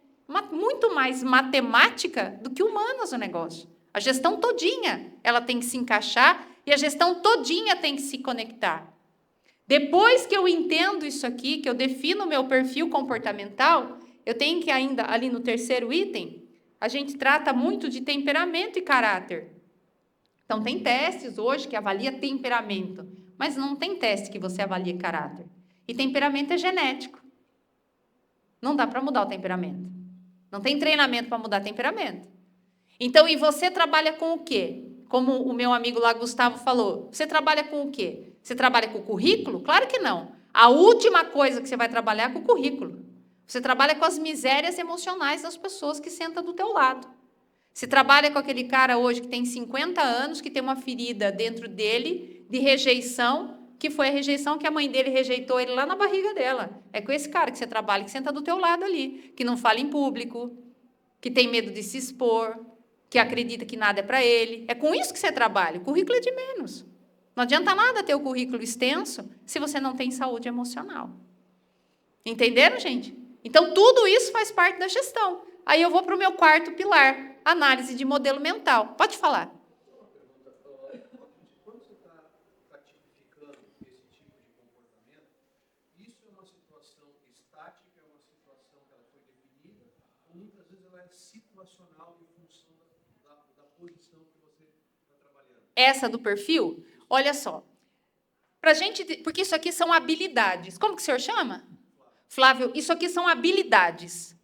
muito mais matemática do que humanas o negócio. A gestão todinha, ela tem que se encaixar e a gestão todinha tem que se conectar. Depois que eu entendo isso aqui, que eu defino o meu perfil comportamental, eu tenho que ainda, ali no terceiro item, a gente trata muito de temperamento e caráter. Então, tem testes hoje que avalia temperamento, mas não tem teste que você avalie caráter. E temperamento é genético. Não dá para mudar o temperamento. Não tem treinamento para mudar temperamento. Então, e você trabalha com o quê? Como o meu amigo lá, Gustavo, falou, você trabalha com o quê? Você trabalha com o currículo? Claro que não. A última coisa que você vai trabalhar é com o currículo. Você trabalha com as misérias emocionais das pessoas que sentam do teu lado. Você trabalha com aquele cara hoje que tem 50 anos, que tem uma ferida dentro dele de rejeição, que foi a rejeição que a mãe dele rejeitou ele lá na barriga dela. É com esse cara que você trabalha, que senta do teu lado ali, que não fala em público, que tem medo de se expor, que acredita que nada é para ele. É com isso que você trabalha. O currículo é de menos. Não adianta nada ter o currículo extenso se você não tem saúde emocional. Entenderam, gente? Então, tudo isso faz parte da gestão. Aí eu vou para o meu quarto pilar, análise de modelo mental. Pode falar. Quando você está tipificando esse tipo de comportamento, isso é uma situação estática, é uma situação que ela foi definida, ou muitas vezes ela é situacional em função da posição que você está trabalhando? Essa do perfil, olha só. Pra gente, porque isso aqui são habilidades. Como que o senhor chama? Flávio, isso aqui são habilidades.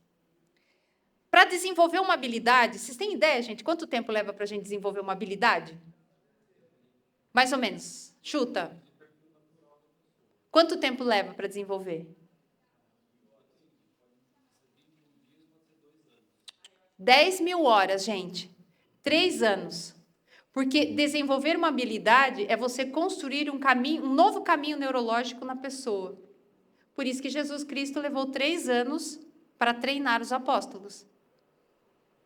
Para desenvolver uma habilidade, vocês têm ideia, gente? Quanto tempo leva para a gente desenvolver uma habilidade? Mais ou menos. Chuta. Quanto tempo leva para desenvolver? 10.000 horas, gente. 3 anos. Porque desenvolver uma habilidade é você construir um caminho, um novo caminho neurológico na pessoa. Por isso que Jesus Cristo levou 3 anos para treinar os apóstolos.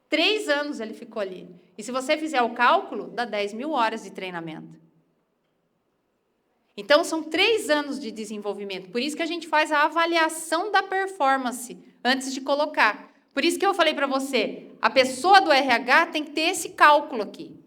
3 anos ele ficou ali. E se você fizer o cálculo, dá 10.000 horas de treinamento. Então, são 3 anos de desenvolvimento. Por isso que a gente faz a avaliação da performance antes de colocar. Por isso que eu falei para você, a pessoa do RH tem que ter esse cálculo aqui.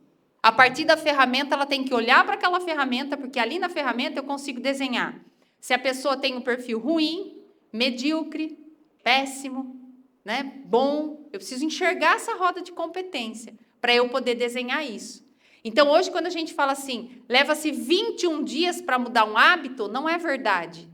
A partir da ferramenta, ela tem que olhar para aquela ferramenta, porque ali na ferramenta eu consigo desenhar. Se a pessoa tem um perfil ruim, medíocre, péssimo, né, bom, eu preciso enxergar essa roda de competência para eu poder desenhar isso. Então, hoje, quando a gente fala assim, leva-se 21 dias para mudar um hábito, não é verdade.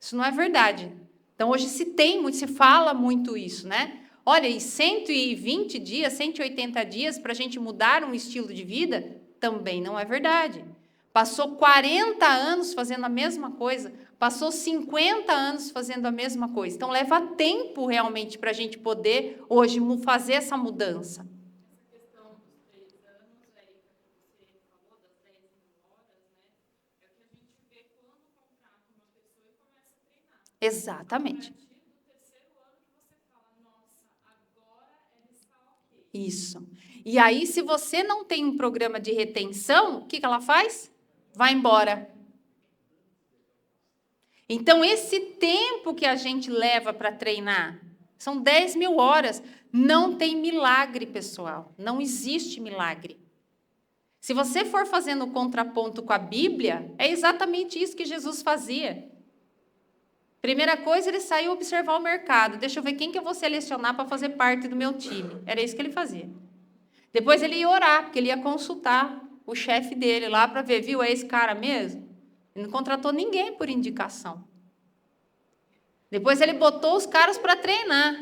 Isso não é verdade. Então, hoje se fala muito isso, né? Olha, e 120 dias, 180 dias para a gente mudar um estilo de vida, também não é verdade. Passou 40 anos fazendo a mesma coisa, passou 50 anos fazendo a mesma coisa. Então, leva tempo realmente para a gente poder, hoje, fazer essa mudança. Essa questão dos 3 anos aí que você falou, Exatamente. Isso. E aí, se você não tem um programa de retenção, o que ela faz? Vai embora. Então, esse tempo que a gente leva para treinar, são 10.000 horas. Não tem milagre, pessoal. Não existe milagre. Se você for fazendo contraponto com a Bíblia, é exatamente isso que Jesus fazia. Primeira coisa, ele saiu observar o mercado. Deixa eu ver quem que eu vou selecionar para fazer parte do meu time. Era isso que ele fazia. Depois ele ia orar, porque ele ia consultar o chefe dele lá para ver, viu, é esse cara mesmo? Ele não contratou ninguém por indicação. Depois ele botou os caras para treinar.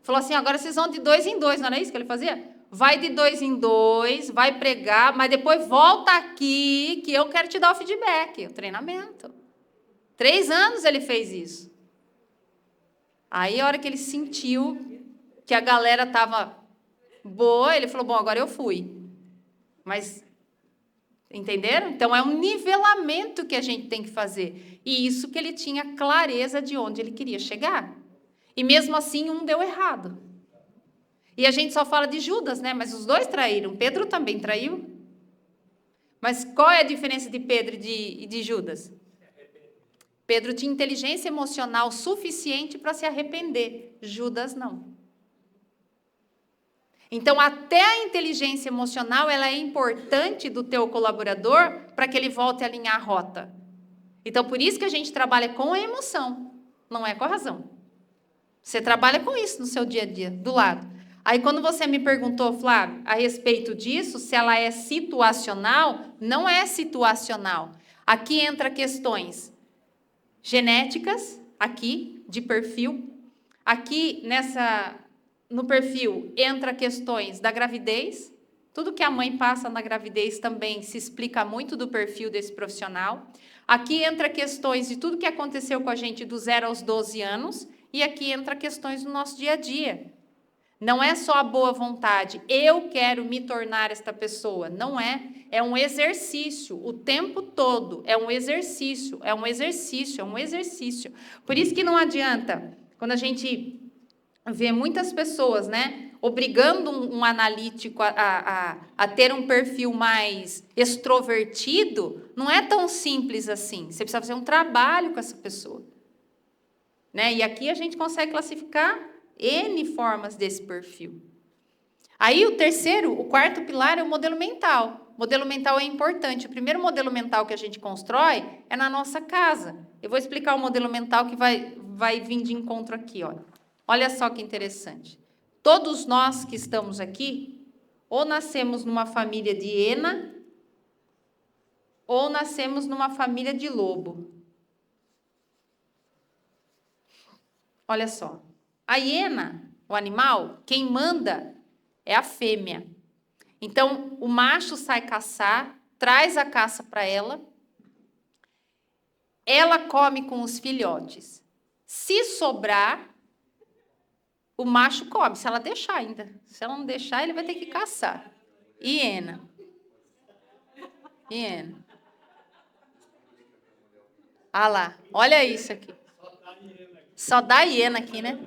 Falou assim, agora vocês vão de 2 em 2, não era isso que ele fazia? Vai de 2 em 2, vai pregar, mas depois volta aqui que eu quero te dar o feedback, o treinamento. 3 anos ele fez isso. Aí, a hora que ele sentiu que a galera estava boa, ele falou, bom, agora eu fui. Mas, entenderam? Então, é um nivelamento que a gente tem que fazer. E isso que ele tinha clareza de onde ele queria chegar. E mesmo assim, um deu errado. E a gente só fala de Judas, né? Mas os dois traíram. Pedro também traiu. Mas qual é a diferença de Pedro e de Judas? Pedro tinha inteligência emocional suficiente para se arrepender. Judas não. Então, até a inteligência emocional ela é importante do teu colaborador para que ele volte a alinhar a rota. Então, por isso que a gente trabalha com a emoção, não é com a razão. Você trabalha com isso no seu dia a dia, do lado. Aí, quando você me perguntou, Flávio, a respeito disso, se ela é situacional, não é situacional. Aqui entra questões genéticas, aqui, de perfil. Aqui, no perfil, entra questões da gravidez. Tudo que a mãe passa na gravidez também se explica muito do perfil desse profissional. Aqui entra questões de tudo que aconteceu com a gente do 0 aos 12 anos. E aqui entra questões do nosso dia a dia. Não é só a boa vontade. Eu quero me tornar esta pessoa. Não é. É um exercício. O tempo todo. É um exercício. É um exercício. É um exercício. Por isso que não adianta, quando a gente vê muitas pessoas, né, obrigando um analítico a ter um perfil mais extrovertido, não é tão simples assim. Você precisa fazer um trabalho com essa pessoa. Né? E aqui a gente consegue classificar N formas desse perfil. Aí o quarto pilar é o modelo mental. O modelo mental é importante. O primeiro modelo mental que a gente constrói é na nossa casa. Eu vou explicar o modelo mental que vai vir de encontro aqui. Olha só que interessante. Todos nós que estamos aqui, ou nascemos numa família de hiena, ou nascemos numa família de lobo. Olha só. A hiena, o animal, quem manda é a fêmea. Então, o macho sai caçar, traz a caça para ela, ela come com os filhotes. Se sobrar, o macho come, se ela deixar ainda. Se ela não deixar, ele vai ter que caçar. Hiena. Ah lá, olha isso aqui. Só dá hiena aqui, né?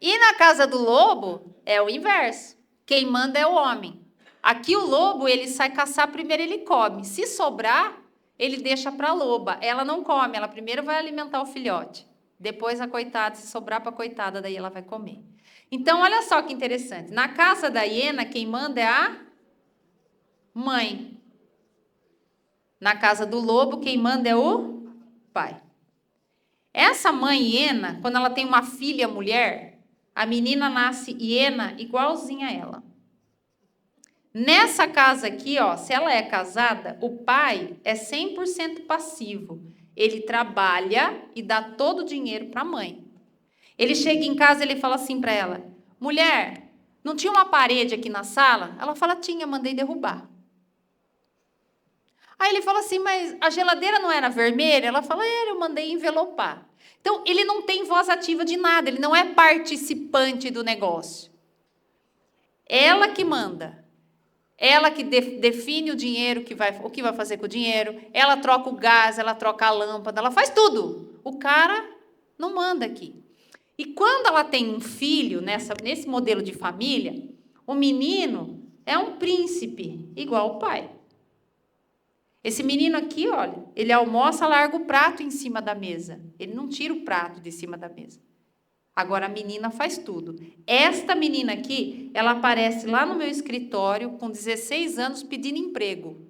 E na casa do lobo é o inverso. Quem manda é o homem. Aqui o lobo, ele sai caçar, primeiro ele come. Se sobrar, ele deixa para a loba. Ela não come, ela primeiro vai alimentar o filhote. Depois a coitada, se sobrar para a coitada, daí ela vai comer. Então, olha só que interessante. Na casa da hiena, quem manda é a mãe. Na casa do lobo, quem manda é o pai. Essa mãe hiena, quando ela tem uma filha mulher, a menina nasce hiena igualzinha a ela. Nessa casa aqui, se ela é casada, o pai é 100% passivo. Ele trabalha e dá todo o dinheiro para a mãe. Ele chega em casa e ele fala assim para ela, mulher, não tinha uma parede aqui na sala? Ela fala, tinha, mandei derrubar. Aí ele fala assim, mas a geladeira não era vermelha? Ela fala, eu mandei envelopar. Então, ele não tem voz ativa de nada, ele não é participante do negócio. Ela que manda. Ela que define o dinheiro, o que vai fazer com o dinheiro. Ela troca o gás, ela troca a lâmpada, ela faz tudo. O cara não manda aqui. E quando ela tem um filho, nesse modelo de família, o menino é um príncipe, igual o pai. Esse menino aqui, olha, ele almoça, larga o prato em cima da mesa. Ele não tira o prato de cima da mesa. Agora a menina faz tudo. Esta menina aqui, ela aparece lá no meu escritório com 16 anos pedindo emprego.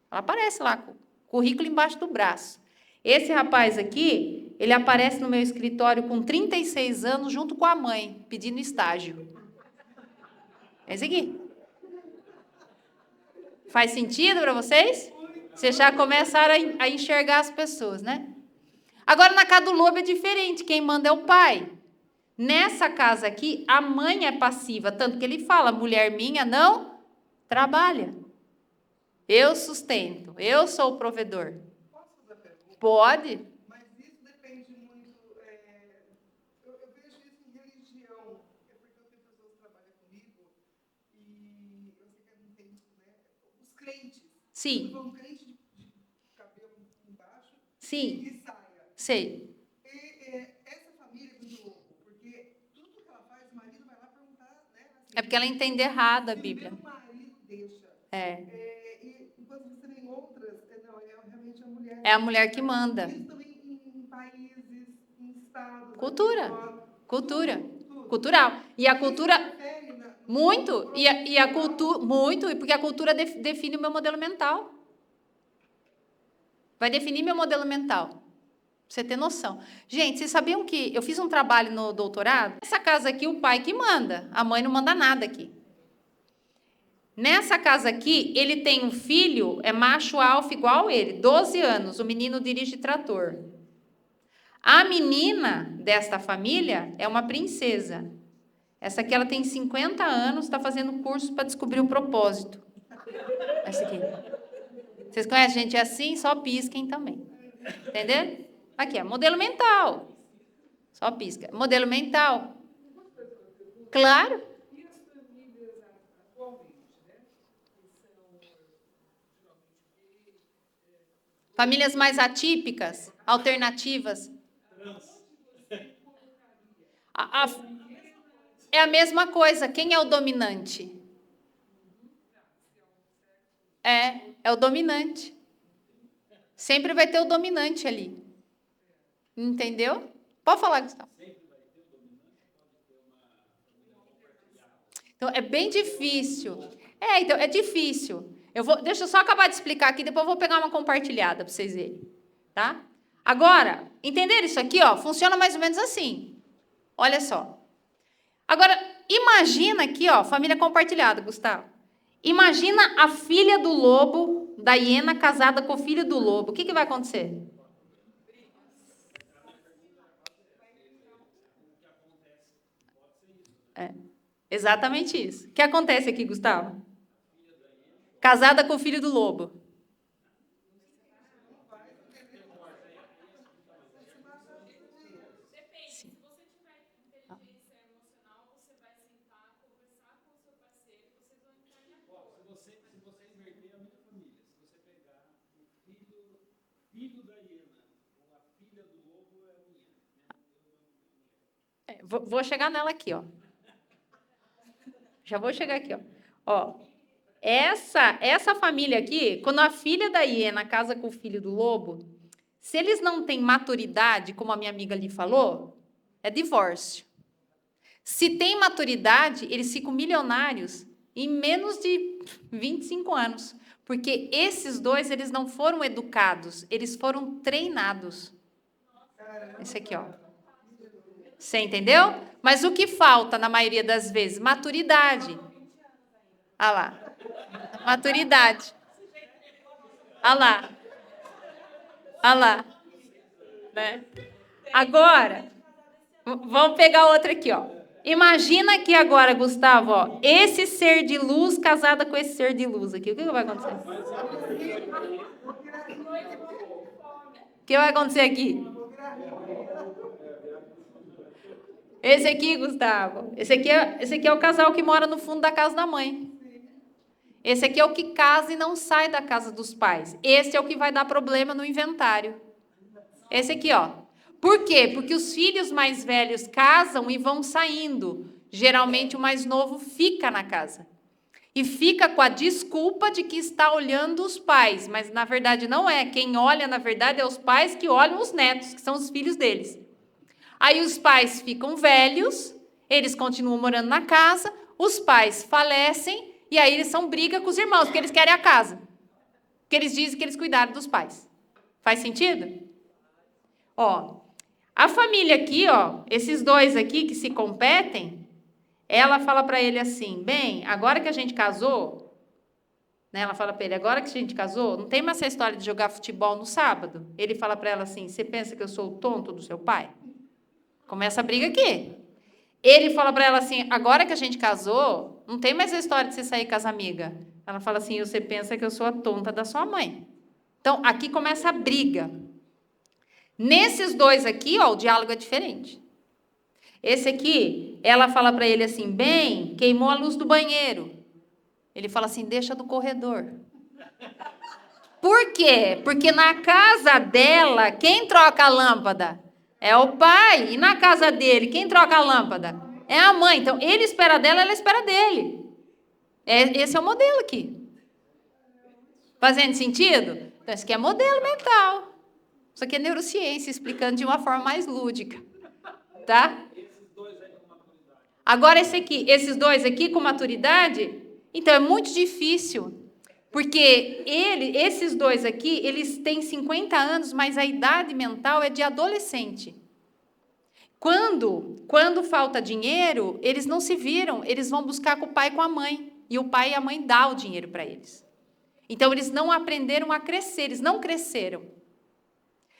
Ela aparece lá com o currículo embaixo do braço. Esse rapaz aqui, ele aparece no meu escritório com 36 anos junto com a mãe, pedindo estágio. Esse aqui. Faz sentido para vocês? Vocês já começaram a enxergar as pessoas, né? Agora, na casa do lobo é diferente. Quem manda é o pai. Nessa casa aqui, a mãe é passiva. Tanto que ele fala, mulher minha não trabalha. Eu sustento. Eu sou o provedor. Posso fazer a pergunta? Pode. Mas isso depende muito. Eu vejo isso em religião. É porque eu tenho pessoas que trabalham comigo e eu sei que não tem isso, né? Os crentes. Sim. Um crente de cabelo embaixo Sim. e saia. Sei. Essa família é muito louco, porque tudo que ela faz, o marido vai lá perguntar, né? Assim, É porque ela entende errado a se Bíblia. o marido deixa. É. Enquanto você vê em outras, não, realmente a mulher. É a mulher que manda. Isso também em países, em estados. Cultura. aqui, Cultura. tudo. Cultural. E a cultura... Interfere Muito. E a cultura... Muito. Porque a cultura define o meu modelo mental. Vai definir meu modelo mental. Pra você ter noção. Gente, vocês sabiam que eu fiz um trabalho no doutorado? Nessa casa aqui, o pai que manda. A mãe não manda nada aqui. Nessa casa aqui, ele tem um filho, é macho alfa igual ele, 12 anos. O menino dirige trator. A menina desta família é uma princesa. Essa aqui, ela tem 50 anos, está fazendo curso para descobrir o propósito. Essa aqui. Vocês conhecem gente assim? Só pisquem também. Entendeu? Aqui, é modelo mental. Só pisca. Modelo mental. Claro. E as famílias atualmente, né? Que são geralmente Famílias mais atípicas, alternativas. É a mesma coisa. Quem é o dominante? É o dominante. Sempre vai ter o dominante ali. Entendeu? Pode falar, Gustavo. Então, é bem difícil. Então, é difícil. Deixa eu só acabar de explicar aqui, depois eu vou pegar uma compartilhada para vocês verem. Tá? Agora, entenderam isso aqui? Ó, funciona mais ou menos assim. Olha só. Agora, imagina aqui, ó, família compartilhada, Gustavo. Imagina a filha do lobo, da hiena, casada com o filho do lobo. O que vai acontecer? Exatamente isso. O que acontece aqui, Gustavo? Casada com o filho do lobo. Vou chegar nela aqui, ó. Já vou chegar aqui, ó. Essa família aqui, quando a filha da hiena casa com o filho do lobo, se eles não têm maturidade, como a minha amiga ali falou, é divórcio. Se tem maturidade, eles ficam milionários em menos de 25 anos. Porque esses dois, eles não foram educados, eles foram treinados. Esse aqui, ó. Você entendeu? Mas o que falta, na maioria das vezes? Maturidade. Ah lá. Maturidade. Ah lá. Ah lá. Né? Agora, vamos pegar outra aqui, ó. Imagina aqui agora, Gustavo, ó, esse ser de luz casada com esse ser de luz aqui. O que vai acontecer? O que vai acontecer aqui? Esse aqui, Gustavo, esse aqui é o casal que mora no fundo da casa da mãe. Esse aqui é o que casa e não sai da casa dos pais. Esse é o que vai dar problema no inventário. Esse aqui, ó. Por quê? Porque os filhos mais velhos casam e vão saindo. Geralmente o mais novo fica na casa. E fica com a desculpa de que está olhando os pais, mas na verdade não é. Quem olha, na verdade, é os pais que olham os netos, que são os filhos deles. Aí os pais ficam velhos, eles continuam morando na casa, os pais falecem, e aí eles são briga com os irmãos, porque eles querem a casa. Porque eles dizem que eles cuidaram dos pais. Faz sentido? Ó, a família aqui, ó, esses dois aqui que se competem, ela fala para ele assim, bem, agora que a gente casou, né, ela fala para ele, agora que a gente casou, não tem mais essa história de jogar futebol no sábado. Ele fala para ela assim, você pensa que eu sou o tonto do seu pai? Começa a briga aqui. Ele fala para ela assim, agora que a gente casou, não tem mais a história de você sair com as amigas. Ela fala assim, você pensa que eu sou a tonta da sua mãe. Então, aqui começa a briga. Nesses dois aqui, ó, o diálogo é diferente. Esse aqui, ela fala para ele assim, bem, queimou a luz do banheiro. Ele fala assim, deixa do corredor. Por quê? Porque na casa dela, quem troca a lâmpada? É o pai. E na casa dele, quem troca a lâmpada? É a mãe. Então, ele espera dela, ela espera dele. Esse é o modelo aqui. Fazendo sentido? Então, esse aqui é modelo mental. Isso aqui é neurociência, explicando de uma forma mais lúdica. Tá? Agora, esses dois aqui com maturidade, então é muito difícil. Porque esses dois aqui, eles têm 50 anos, mas a idade mental é de adolescente. Quando falta dinheiro, eles não se viram, eles vão buscar com o pai e com a mãe. E o pai e a mãe dão o dinheiro para eles. Então, eles não aprenderam a crescer, eles não cresceram.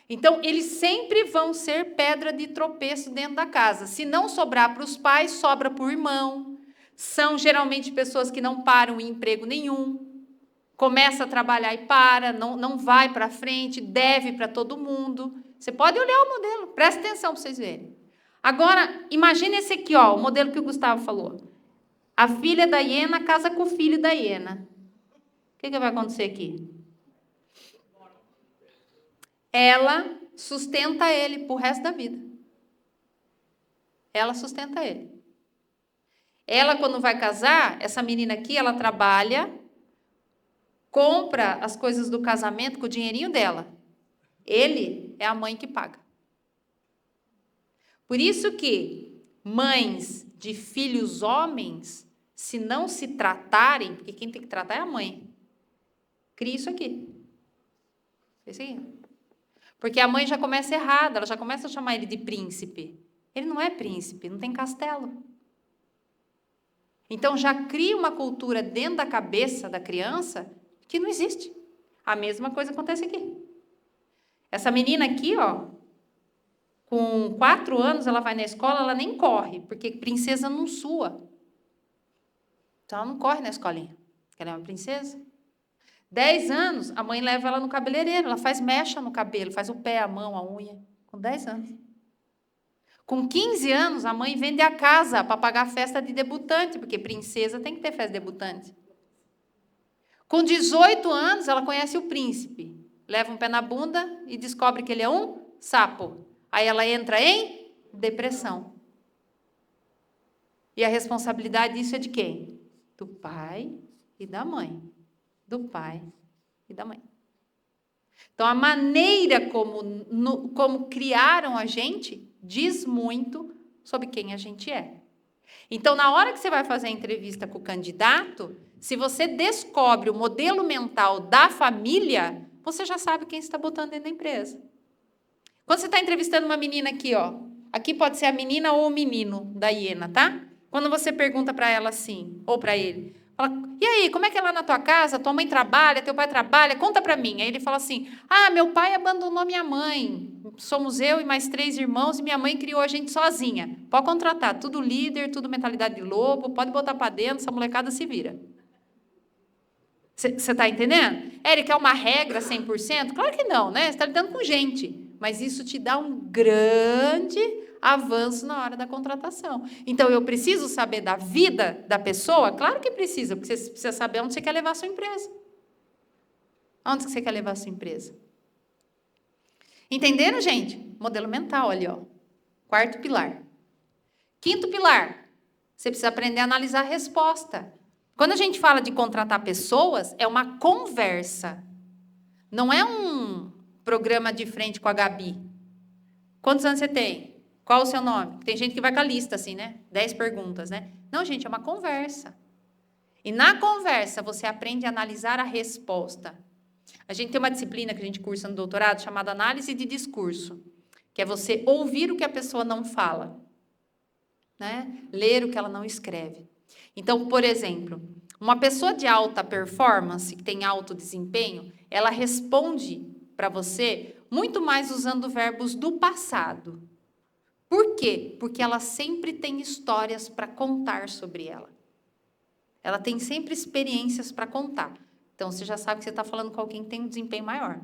Então, eles sempre vão ser pedra de tropeço dentro da casa. Se não sobrar para os pais, sobra para o irmão. São geralmente pessoas que não param em emprego nenhum. Começa a trabalhar e para, não vai para frente, deve para todo mundo. Você pode olhar o modelo, presta atenção para vocês verem. Agora, imagine esse aqui, ó, o modelo que o Gustavo falou. A filha da hiena casa com o filho da hiena. O que vai acontecer aqui? Ela sustenta ele pro resto da vida. Ela sustenta ele. Ela, quando vai casar, essa menina aqui, ela trabalha, compra as coisas do casamento com o dinheirinho dela. Ele é a mãe que paga. Por isso que mães de filhos homens, se não se tratarem, porque quem tem que tratar é a mãe, cria isso aqui. Esse aqui. Porque a mãe já começa errada, ela já começa a chamar ele de príncipe. Ele não é príncipe, não tem castelo. Então já cria uma cultura dentro da cabeça da criança que não existe. A mesma coisa acontece aqui. Essa menina aqui, ó, com 4 anos, ela vai na escola, ela nem corre, porque princesa não sua. Então ela não corre na escolinha, porque ela é uma princesa. 10 anos, a mãe leva ela no cabeleireiro, ela faz mecha no cabelo, faz o pé, a mão, a unha, com 10 anos. Com 15 anos, a mãe vende a casa para pagar a festa de debutante, porque princesa tem que ter festa de debutante. Com 18 anos, ela conhece o príncipe, leva um pé na bunda e descobre que ele é um sapo. Aí ela entra em depressão. E a responsabilidade disso é de quem? Do pai e da mãe. Do pai e da mãe. Então, a maneira como criaram a gente diz muito sobre quem a gente é. Então, na hora que você vai fazer a entrevista com o candidato, se você descobre o modelo mental da família, você já sabe quem você está botando dentro da empresa. Quando você está entrevistando uma menina aqui, ó, aqui pode ser a menina ou o menino da hiena, tá? Quando você pergunta para ela assim, ou para ele, fala, e aí, como é que é lá na tua casa? Tua mãe trabalha, teu pai trabalha? Conta para mim. Aí ele fala assim, meu pai abandonou minha mãe. Somos eu e mais 3 irmãos e minha mãe criou a gente sozinha. Pode contratar, tudo líder, tudo mentalidade de lobo, pode botar para dentro, essa molecada se vira. Você está entendendo? Érica, é uma regra 100%? Claro que não, né? Você está lidando com gente. Mas isso te dá um grande avanço na hora da contratação. Então, eu preciso saber da vida da pessoa? Claro que precisa, porque você precisa saber onde você quer levar a sua empresa. Onde você quer levar a sua empresa? Entenderam, gente? Modelo mental ali, ó. Quarto pilar. Quinto pilar. Você precisa aprender a analisar a resposta. Quando a gente fala de contratar pessoas, é uma conversa. Não é um programa de frente com a Gabi. Quantos anos você tem? Qual o seu nome? Tem gente que vai com a lista, assim, né? 10 perguntas, né? Não, gente, é uma conversa. E na conversa, você aprende a analisar a resposta. A gente tem uma disciplina que a gente cursa no doutorado chamada análise de discurso, que é você ouvir o que a pessoa não fala, né? Ler o que ela não escreve. Então, por exemplo, uma pessoa de alta performance, que tem alto desempenho, ela responde para você muito mais usando verbos do passado. Por quê? Porque ela sempre tem histórias para contar sobre ela. Ela tem sempre experiências para contar. Então, você já sabe que você está falando com alguém que tem um desempenho maior.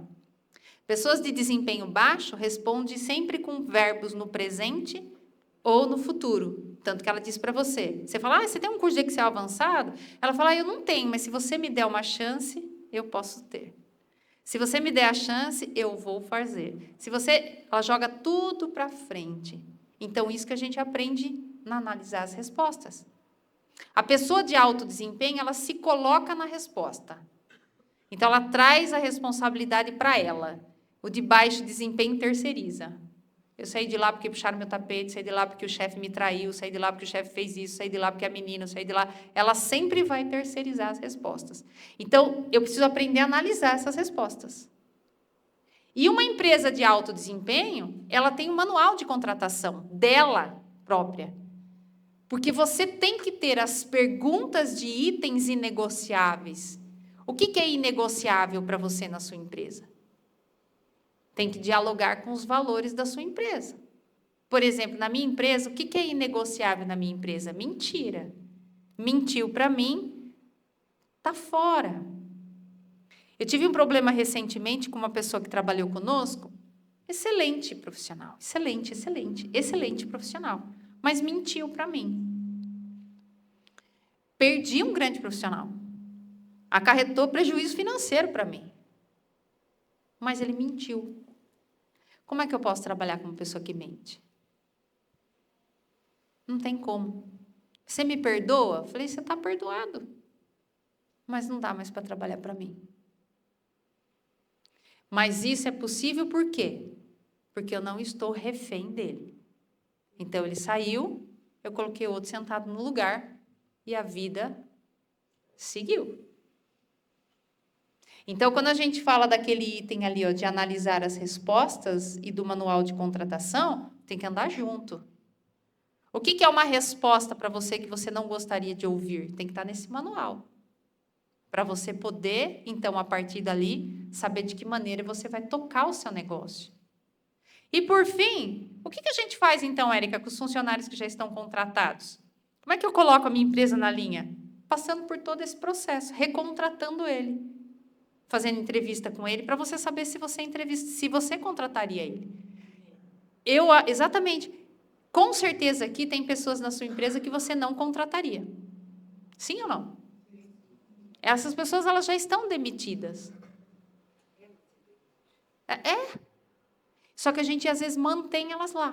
Pessoas de desempenho baixo respondem sempre com verbos no presente ou no futuro. Tanto que ela diz para você. Você fala, você tem um curso de Excel avançado? Ela fala, eu não tenho, mas se você me der uma chance, eu posso ter. Se você me der a chance, eu vou fazer. Ela joga tudo para frente. Então, isso que a gente aprende na analisar as respostas. A pessoa de alto desempenho, ela se coloca na resposta. Então, ela traz a responsabilidade para ela. O de baixo desempenho terceiriza. Eu saí de lá porque puxaram meu tapete, saí de lá porque o chefe me traiu, saí de lá porque o chefe fez isso, saí de lá porque a menina, saí de lá. Ela sempre vai terceirizar as respostas. Então, eu preciso aprender a analisar essas respostas. E uma empresa de alto desempenho, ela tem um manual de contratação dela própria. Porque você tem que ter as perguntas de itens inegociáveis. O que é inegociável para você na sua empresa? Tem que dialogar com os valores da sua empresa. Por exemplo, na minha empresa, o que é inegociável na minha empresa? Mentira. Mentiu para mim, está fora. Eu tive um problema recentemente com uma pessoa que trabalhou conosco. Excelente profissional, excelente profissional. Mas mentiu para mim. Perdi um grande profissional. Acarretou prejuízo financeiro para mim. Mas ele mentiu. Como é que eu posso trabalhar com uma pessoa que mente? Não tem como. Você me perdoa? Eu falei, você está perdoado. Mas não dá mais para trabalhar para mim. Mas isso é possível por quê? Porque eu não estou refém dele. Então, ele saiu, eu coloquei outro sentado no lugar e a vida seguiu. Então, quando a gente fala daquele item ali, ó, de analisar as respostas e do manual de contratação, tem que andar junto. O que é uma resposta para você que você não gostaria de ouvir? Tem que estar nesse manual. Para você poder, então, a partir dali, saber de que maneira você vai tocar o seu negócio. E, por fim, o que a gente faz, então, Érica, com os funcionários que já estão contratados? Como é que eu coloco a minha empresa na linha? Passando por todo esse processo, recontratando ele, fazendo entrevista com ele, para você saber se você contrataria ele. Exatamente. Com certeza aqui tem pessoas na sua empresa que você não contrataria. Sim ou não? Essas pessoas, elas já estão demitidas. Só que a gente, às vezes, mantém elas lá.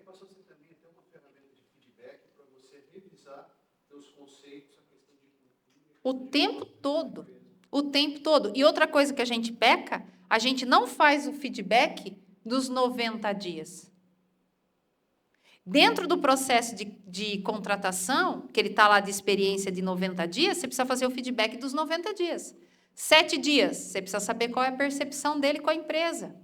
Pastor, você também tem uma ferramenta de feedback para você revisar seus conceitos, a questão de cultura. O tempo todo. O tempo todo. E outra coisa que a gente peca, a gente não faz o feedback dos 90 dias. Dentro do processo de contratação, que ele está lá de experiência de 90 dias, você precisa fazer o feedback dos 90 dias. 7 dias, você precisa saber qual é a percepção dele com a empresa.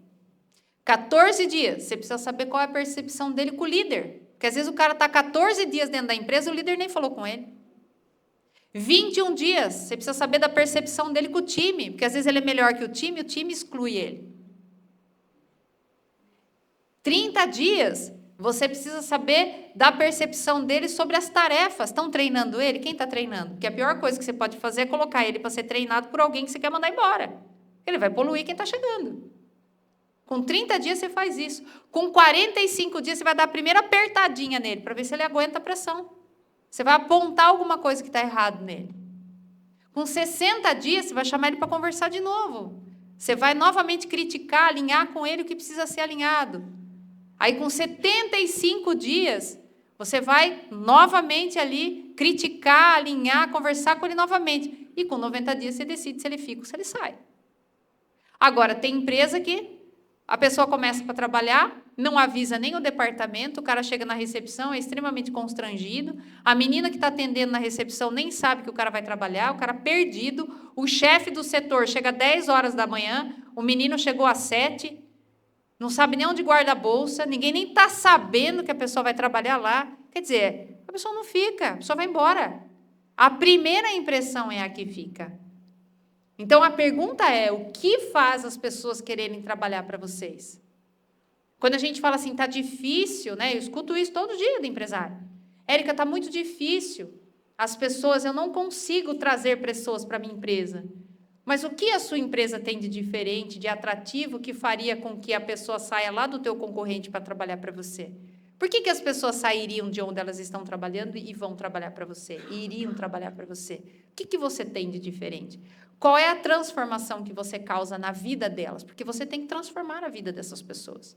14 dias, você precisa saber qual é a percepção dele com o líder. Porque às vezes o cara está 14 dias dentro da empresa e o líder nem falou com ele. 21 dias, você precisa saber da percepção dele com o time. Porque às vezes ele é melhor que o time exclui ele. 30 dias, você precisa saber da percepção dele sobre as tarefas. Estão treinando ele? Quem está treinando? Porque a pior coisa que você pode fazer é colocar ele para ser treinado por alguém que você quer mandar embora. Ele vai poluir quem está chegando. Com 30 dias você faz isso. Com 45 dias você vai dar a primeira apertadinha nele, para ver se ele aguenta a pressão. Você vai apontar alguma coisa que está errado nele. Com 60 dias você vai chamar ele para conversar de novo. Você vai novamente criticar, alinhar com ele o que precisa ser alinhado. Aí, com 75 dias, você vai novamente ali criticar, alinhar, conversar com ele novamente. E com 90 dias, você decide se ele fica ou se ele sai. Agora, tem empresa que a pessoa começa para trabalhar, não avisa nem o departamento, o cara chega na recepção, é extremamente constrangido, a menina que está atendendo na recepção nem sabe que o cara vai trabalhar, o cara perdido, o chefe do setor chega às 10 horas da manhã, o menino chegou às 7, não sabe nem onde guarda a bolsa, ninguém nem está sabendo que a pessoa vai trabalhar lá. Quer dizer, a pessoa não fica, a pessoa vai embora. A primeira impressão é a que fica. Então, a pergunta é, o que faz as pessoas quererem trabalhar para vocês? Quando a gente fala assim, está difícil, né? Eu escuto isso todo dia do empresário. Érica, está muito difícil. As pessoas, eu não consigo trazer pessoas para a minha empresa. Mas o que a sua empresa tem de diferente, de atrativo, que faria com que a pessoa saia lá do teu concorrente para trabalhar para você? Por que as pessoas sairiam de onde elas estão trabalhando e vão trabalhar para você? E iriam trabalhar para você? O que você tem de diferente? Qual é a transformação que você causa na vida delas? Porque você tem que transformar a vida dessas pessoas.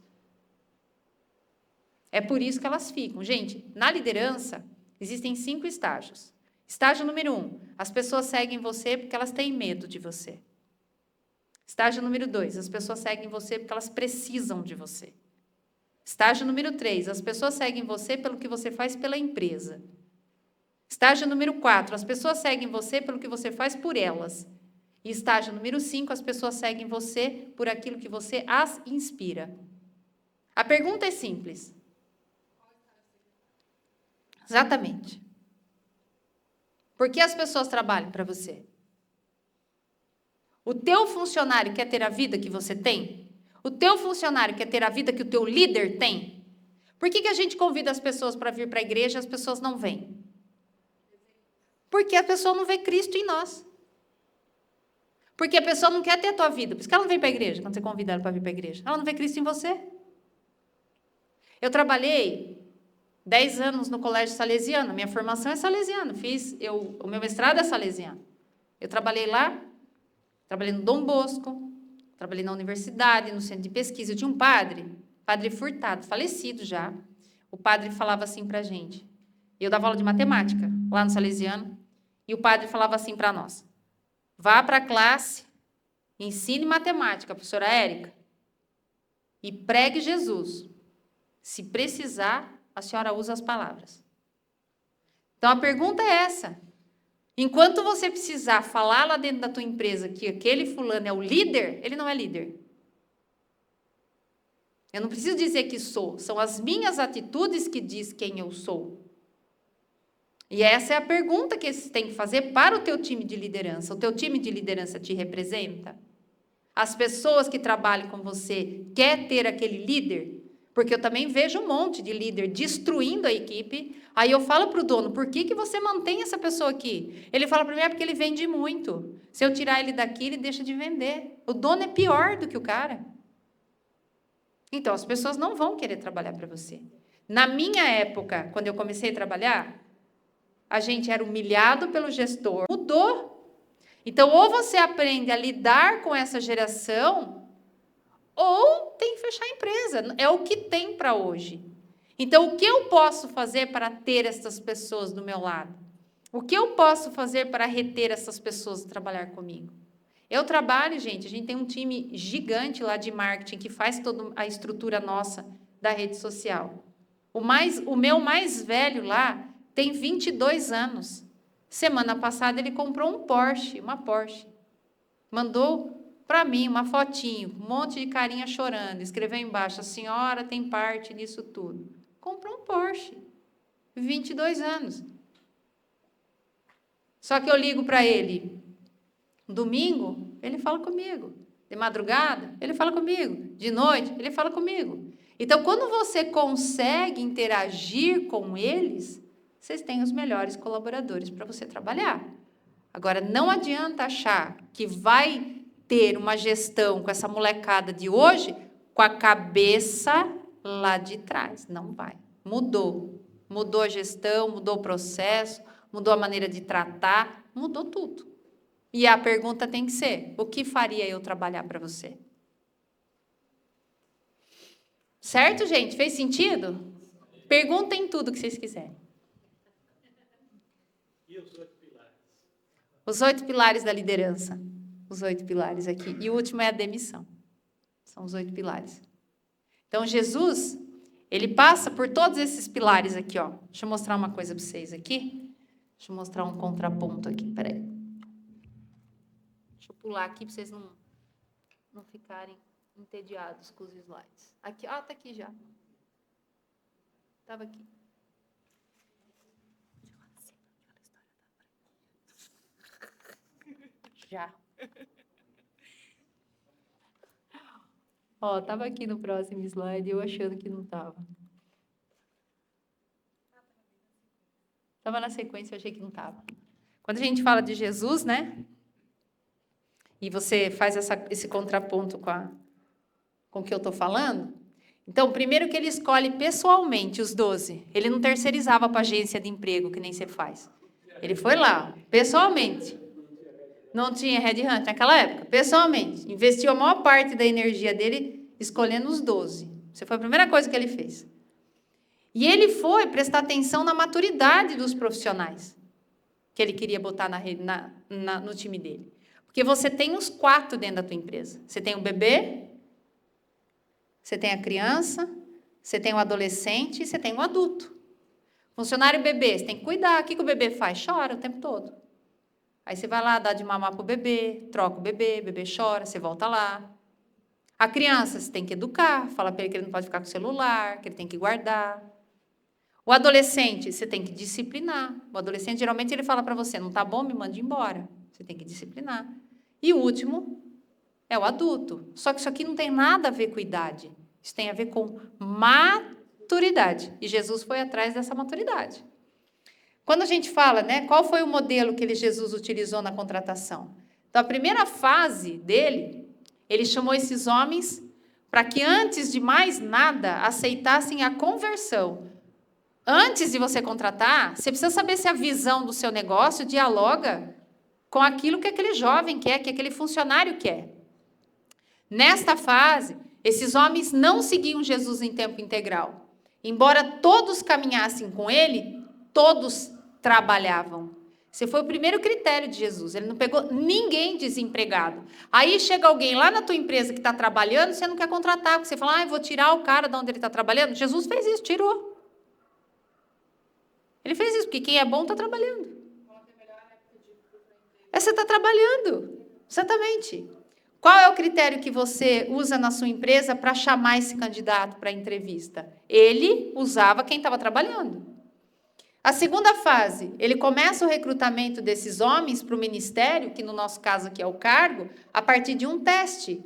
É por isso que elas ficam. Gente, na liderança, existem 5 estágios. Estágio número 1, as pessoas seguem você porque elas têm medo de você. Estágio número 2, as pessoas seguem você porque elas precisam de você. Estágio número 3, as pessoas seguem você pelo que você faz pela empresa. Estágio número 4, as pessoas seguem você pelo que você faz por elas. E estágio número 5, as pessoas seguem você por aquilo que você as inspira. A pergunta é simples. Exatamente. Por que as pessoas trabalham para você? O teu funcionário quer ter a vida que você tem? O teu funcionário quer ter a vida que o teu líder tem? Por que a gente convida as pessoas para vir para a igreja e as pessoas não vêm? Porque a pessoa não vê Cristo em nós. Porque a pessoa não quer ter a tua vida. Por isso que ela não vem para a igreja, quando você convida ela para vir para a igreja. Ela não vê Cristo em você. Eu trabalhei 10 anos no colégio salesiano. Minha formação é salesiana. O meu mestrado é salesiano. Eu trabalhei lá, trabalhei no Dom Bosco, trabalhei na universidade, no centro de pesquisa. Eu tinha um padre Furtado, falecido já. O padre falava assim para a gente. Eu dava aula de matemática lá no salesiano. E o padre falava assim para nós. Vá para a classe, ensine matemática, professora Érica, e pregue Jesus. Se precisar, a senhora usa as palavras. Então, a pergunta é essa. Enquanto você precisar falar lá dentro da tua empresa que aquele fulano é o líder, ele não é líder. Eu não preciso dizer que sou. São as minhas atitudes que diz quem eu sou. E essa é a pergunta que você tem que fazer para o teu time de liderança. O teu time de liderança te representa? As pessoas que trabalham com você querem ter aquele líder? Porque eu também vejo um monte de líder destruindo a equipe. Aí eu falo para o dono, por que você mantém essa pessoa aqui? Ele fala para mim, é porque ele vende muito. Se eu tirar ele daqui, ele deixa de vender. O dono é pior do que o cara. Então, as pessoas não vão querer trabalhar para você. Na minha época, quando eu comecei a trabalhar, a gente era humilhado pelo gestor. Mudou. Então, ou você aprende a lidar com essa geração, ou tem que fechar a empresa. É o que tem para hoje. Então, o que eu posso fazer para ter essas pessoas do meu lado? O que eu posso fazer para reter essas pessoas a trabalhar comigo? Eu trabalho, gente, a gente tem um time gigante lá de marketing que faz toda a estrutura nossa da rede social. O meu mais velho lá tem 22 anos. Semana passada ele comprou uma Porsche. Mandou para mim uma fotinho, um monte de carinha chorando, escreveu embaixo, a senhora tem parte nisso tudo. Comprou um Porsche, 22 anos. Só que eu ligo para ele, domingo, ele fala comigo. De madrugada, ele fala comigo. De noite, ele fala comigo. Então, quando você consegue interagir com eles, vocês têm os melhores colaboradores para você trabalhar. Agora, não adianta achar que vai ter uma gestão com essa molecada de hoje com a cabeça lá de trás. Não vai. Mudou. Mudou a gestão, mudou o processo, mudou a maneira de tratar, mudou tudo. E a pergunta tem que ser: o que faria eu trabalhar para você? Certo, gente? Fez sentido? Perguntem tudo que vocês quiserem. E os 8 pilares? Os 8 pilares da liderança. Os 8 pilares aqui. E o último é a demissão. São os 8 pilares. Então, Jesus, ele passa por todos esses pilares aqui, ó. Deixa eu mostrar uma coisa para vocês aqui. Deixa eu mostrar um contraponto aqui, peraí. Deixa eu pular aqui para vocês não ficarem entediados com os slides. Aqui, tá aqui já. Estava aqui. Já. Ó, estava aqui no próximo slide, eu achando que não estava. Estava na sequência, eu achei que não estava. Quando a gente fala de Jesus, né? E você faz esse contraponto com o que eu estou falando. Então, primeiro que ele escolhe pessoalmente os 12. Ele não terceirizava para a agência de emprego, que nem você faz. Ele foi lá, pessoalmente. Não tinha Red Hunt naquela época. Pessoalmente. Investiu a maior parte da energia dele escolhendo os 12. Essa foi a primeira coisa que ele fez. E ele foi prestar atenção na maturidade dos profissionais que ele queria botar no time dele. Porque você tem os 4 dentro da tua empresa. Você tem o bebê, você tem a criança, você tem o adolescente e você tem o adulto. Funcionário bebê, você tem que cuidar. O que o bebê faz? Chora o tempo todo. Aí você vai lá, dá de mamar para o bebê, troca o bebê chora, você volta lá. A criança, você tem que educar, fala para ele que ele não pode ficar com o celular, que ele tem que guardar. O adolescente, você tem que disciplinar. O adolescente, geralmente, ele fala para você, não está bom, me mande embora. Você tem que disciplinar. E o último é o adulto. Só que isso aqui não tem nada a ver com idade. Isso tem a ver com maturidade. E Jesus foi atrás dessa maturidade. Quando a gente fala, né, qual foi o modelo que Jesus utilizou na contratação? Então, a primeira fase dele, ele chamou esses homens para que, antes de mais nada, aceitassem a conversão. Antes de você contratar, você precisa saber se a visão do seu negócio dialoga com aquilo que aquele jovem quer, que aquele funcionário quer. Nesta fase, esses homens não seguiam Jesus em tempo integral. Embora todos caminhassem com ele, todos trabalhavam. Esse foi o primeiro critério de Jesus. Ele não pegou ninguém desempregado. Aí chega alguém lá na tua empresa que está trabalhando, você não quer contratar, porque você fala, eu vou tirar o cara de onde ele está trabalhando. Jesus fez isso, tirou. Ele fez isso, porque quem é bom está trabalhando. Você está trabalhando, exatamente. Qual é o critério que você usa na sua empresa para chamar esse candidato para a entrevista? Ele usava quem estava trabalhando. A segunda fase, ele começa o recrutamento desses homens para o ministério, que no nosso caso aqui é o cargo, a partir de um teste.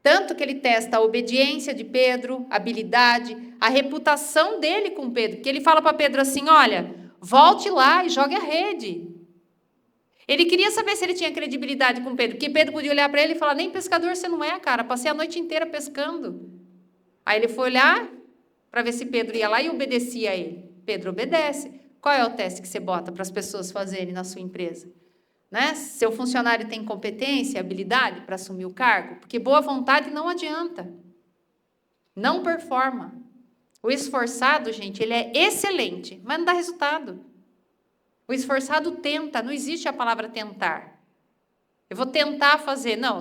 Tanto que ele testa a obediência de Pedro, a habilidade, a reputação dele com Pedro. Porque ele fala para Pedro assim, olha, volte lá e jogue a rede. Ele queria saber se ele tinha credibilidade com Pedro, porque Pedro podia olhar para ele e falar, nem pescador você não é, cara, passei a noite inteira pescando. Aí ele foi olhar para ver se Pedro ia lá e obedecia a ele. Pedro obedece. Qual é o teste que você bota para as pessoas fazerem na sua empresa? Né? Seu funcionário tem competência, habilidade para assumir o cargo? Porque boa vontade não adianta. Não performa. O esforçado, gente, ele é excelente, mas não dá resultado. O esforçado tenta, não existe a palavra tentar. Eu vou tentar fazer. Não,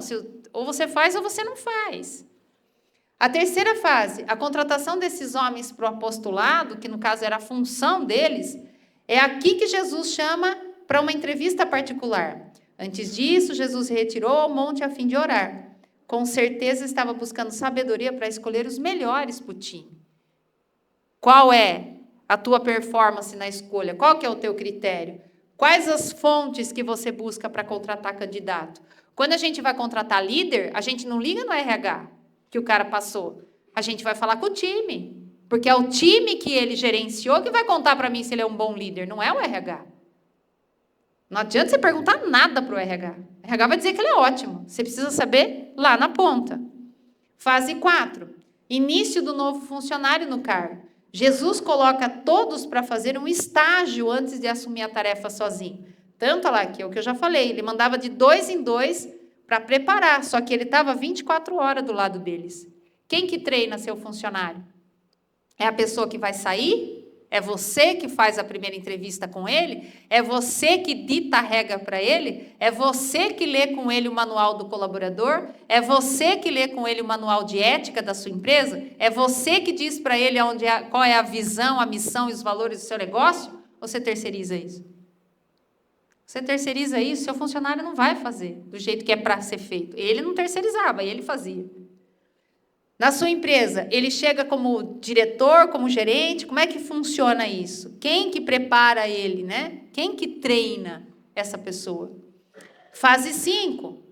ou você faz ou você não faz. A terceira fase, a contratação desses homens para o apostolado, que no caso era a função deles, é aqui que Jesus chama para uma entrevista particular. Antes disso, Jesus se retirou ao monte a fim de orar. Com certeza estava buscando sabedoria para escolher os melhores para o time. Qual é a tua performance na escolha? Qual que é o teu critério? Quais as fontes que você busca para contratar candidato? Quando a gente vai contratar líder, a gente não liga no RH que o cara passou. A gente vai falar com o time. Porque é o time que ele gerenciou que vai contar para mim se ele é um bom líder, não é o RH. Não adianta você perguntar nada para o RH. O RH vai dizer que ele é ótimo. Você precisa saber lá na ponta. Fase 4. Início do novo funcionário no cargo. Jesus coloca todos para fazer um estágio antes de assumir a tarefa sozinho. Tanto lá que é o que eu já falei, ele mandava de 2 em 2 para preparar, só que ele estava 24 horas do lado deles. Quem que treina seu funcionário? É a pessoa que vai sair? É você que faz a primeira entrevista com ele? É você que dita a regra para ele? É você que lê com ele o manual do colaborador? É você que lê com ele o manual de ética da sua empresa? É você que diz para ele qual é a visão, a missão e os valores do seu negócio? Ou você terceiriza isso? Você terceiriza isso, seu funcionário não vai fazer do jeito que é para ser feito. Ele não terceirizava, ele fazia. Na sua empresa, ele chega como diretor, como gerente, como é que funciona isso? Quem que prepara ele, né? Quem que treina essa pessoa? Fase 5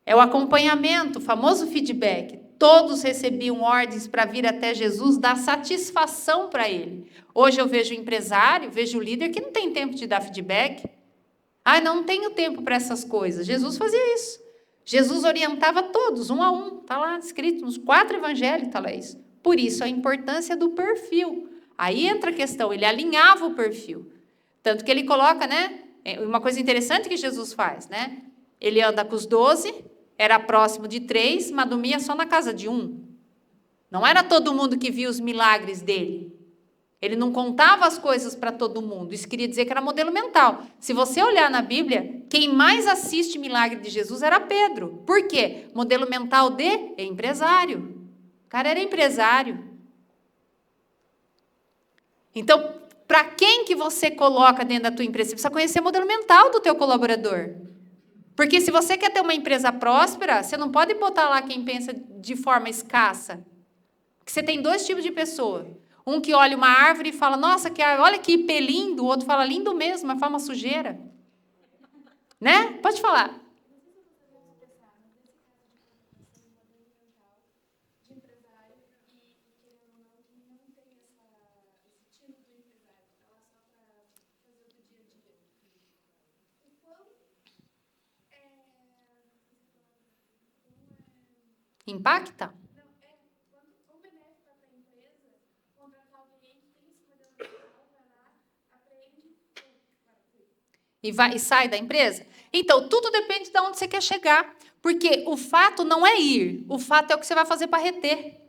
é o acompanhamento, o famoso feedback. Todos recebiam ordens para vir até Jesus dar satisfação para ele. Hoje eu vejo o empresário, vejo o líder que não tem tempo de dar feedback. Não tenho tempo para essas coisas. Jesus fazia isso. Jesus orientava todos, um a um. Está lá escrito nos 4 evangelhos, está lá isso. Por isso, a importância do perfil. Aí entra a questão, ele alinhava o perfil. Tanto que ele coloca, né? Uma coisa interessante que Jesus faz, né? Ele anda com os 12, era próximo de 3, mas dormia só na casa de 1. Não era todo mundo que via os milagres dele. Ele não contava as coisas para todo mundo. Isso queria dizer que era modelo mental. Se você olhar na Bíblia, quem mais assiste milagre de Jesus era Pedro. Por quê? Modelo mental de empresário. O cara era empresário. Então, para quem que você coloca dentro da tua empresa? Você precisa conhecer o modelo mental do teu colaborador. Porque se você quer ter uma empresa próspera, você não pode botar lá quem pensa de forma escassa. Porque você tem 2 tipos de pessoa. Um que olha uma árvore e fala, nossa, olha que ipê lindo. O outro fala, lindo mesmo, mas faz uma sujeira. Né? Pode falar. Impacta? E sai da empresa? Então, tudo depende de onde você quer chegar. Porque o fato não é ir, o fato é o que você vai fazer para reter.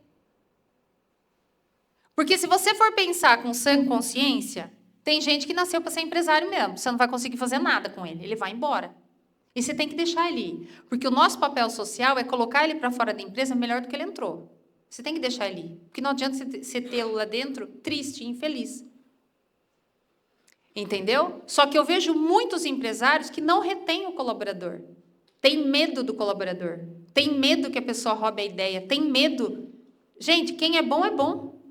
Porque se você for pensar com sã consciência, tem gente que nasceu para ser empresário mesmo. Você não vai conseguir fazer nada com ele, ele vai embora. E você tem que deixar ele ir. Porque o nosso papel social é colocar ele para fora da empresa melhor do que ele entrou. Você tem que deixar ele ir. Porque não adianta você tê-lo lá dentro triste e infeliz. Entendeu? Só que eu vejo muitos empresários que não retêm o colaborador. Tem medo do colaborador. Tem medo que a pessoa roube a ideia. Tem medo. Gente, quem é bom é bom.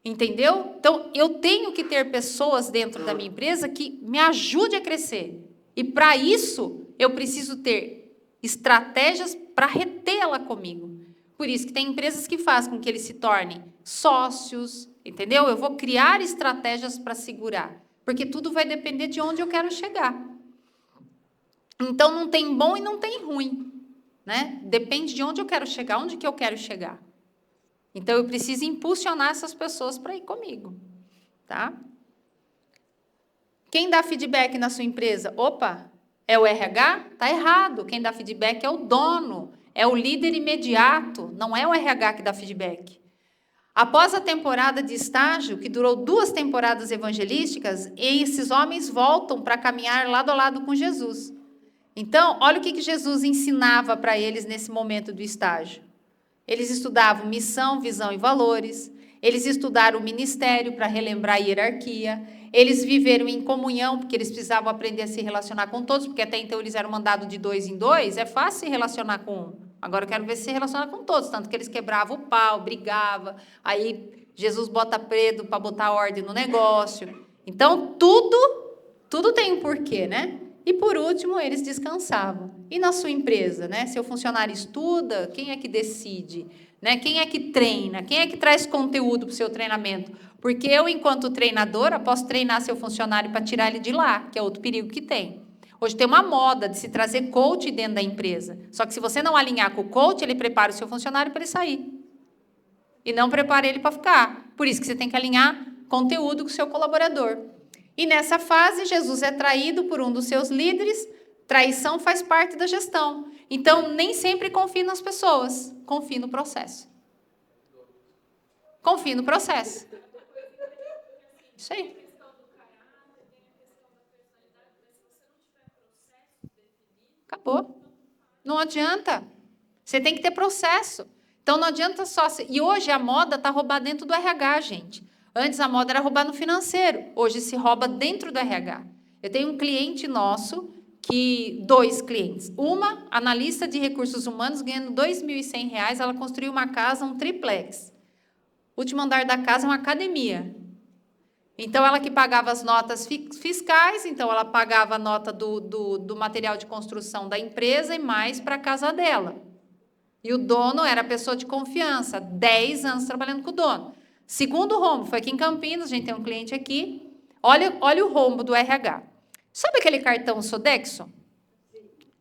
Entendeu? Então, eu tenho que ter pessoas dentro da minha empresa que me ajude a crescer. E, para isso, eu preciso ter estratégias para retê-la comigo. Por isso que tem empresas que fazem com que eles se tornem sócios, entendeu? Eu vou criar estratégias para segurar, porque tudo vai depender de onde eu quero chegar. Então, não tem bom e não tem ruim, né? Depende de onde eu quero chegar, onde que eu quero chegar. Então, eu preciso impulsionar essas pessoas para ir comigo, tá? Quem dá feedback na sua empresa? Opa, é o RH? Está errado. Quem dá feedback é o dono, é o líder imediato, não é o RH que dá feedback. Após a temporada de estágio, que durou 2 temporadas evangelísticas, esses homens voltam para caminhar lado a lado com Jesus. Então, olha o que Jesus ensinava para eles nesse momento do estágio. Eles estudavam missão, visão e valores. Eles estudaram o ministério para relembrar a hierarquia. Eles viveram em comunhão, porque eles precisavam aprender a se relacionar com todos, porque até então eles eram mandados de 2 em 2. É fácil se relacionar com um. Agora eu quero ver se relaciona com todos, tanto que eles quebravam o pau, brigavam. Aí Jesus bota Pedro para botar ordem no negócio. Então, tudo tem um porquê, né? E, por último, eles descansavam. E na sua empresa, né? Seu funcionário estuda, quem é que decide? Né? Quem é que treina? Quem é que traz conteúdo para o seu treinamento? Porque eu, enquanto treinadora, posso treinar seu funcionário para tirar ele de lá, que é outro perigo que tem. Hoje tem uma moda de se trazer coach dentro da empresa. Só que se você não alinhar com o coach, ele prepara o seu funcionário para ele sair. E não prepara ele para ficar. Por isso que você tem que alinhar conteúdo com o seu colaborador. E nessa fase, Jesus é traído por um dos seus líderes. Traição faz parte da gestão. Então, nem sempre confie nas pessoas. Confie no processo. Confie no processo. Isso aí. Acabou. Não adianta. Você tem que ter processo. Então, não adianta só... E hoje a moda está roubar dentro do RH, gente. Antes a moda era roubar no financeiro. Hoje se rouba dentro do RH. Eu tenho um cliente nosso, dois clientes. Uma, analista de recursos humanos, ganhando R$ 2.100. Ela construiu uma casa, um triplex. O último andar da casa é uma academia. Então, ela que pagava as notas fiscais, então ela pagava a nota do material de construção da empresa e mais para a casa dela. E o dono era a pessoa de confiança, 10 anos trabalhando com o dono. Segundo rombo, foi aqui em Campinas, a gente tem um cliente aqui. Olha o rombo do RH. Sabe aquele cartão Sodexo?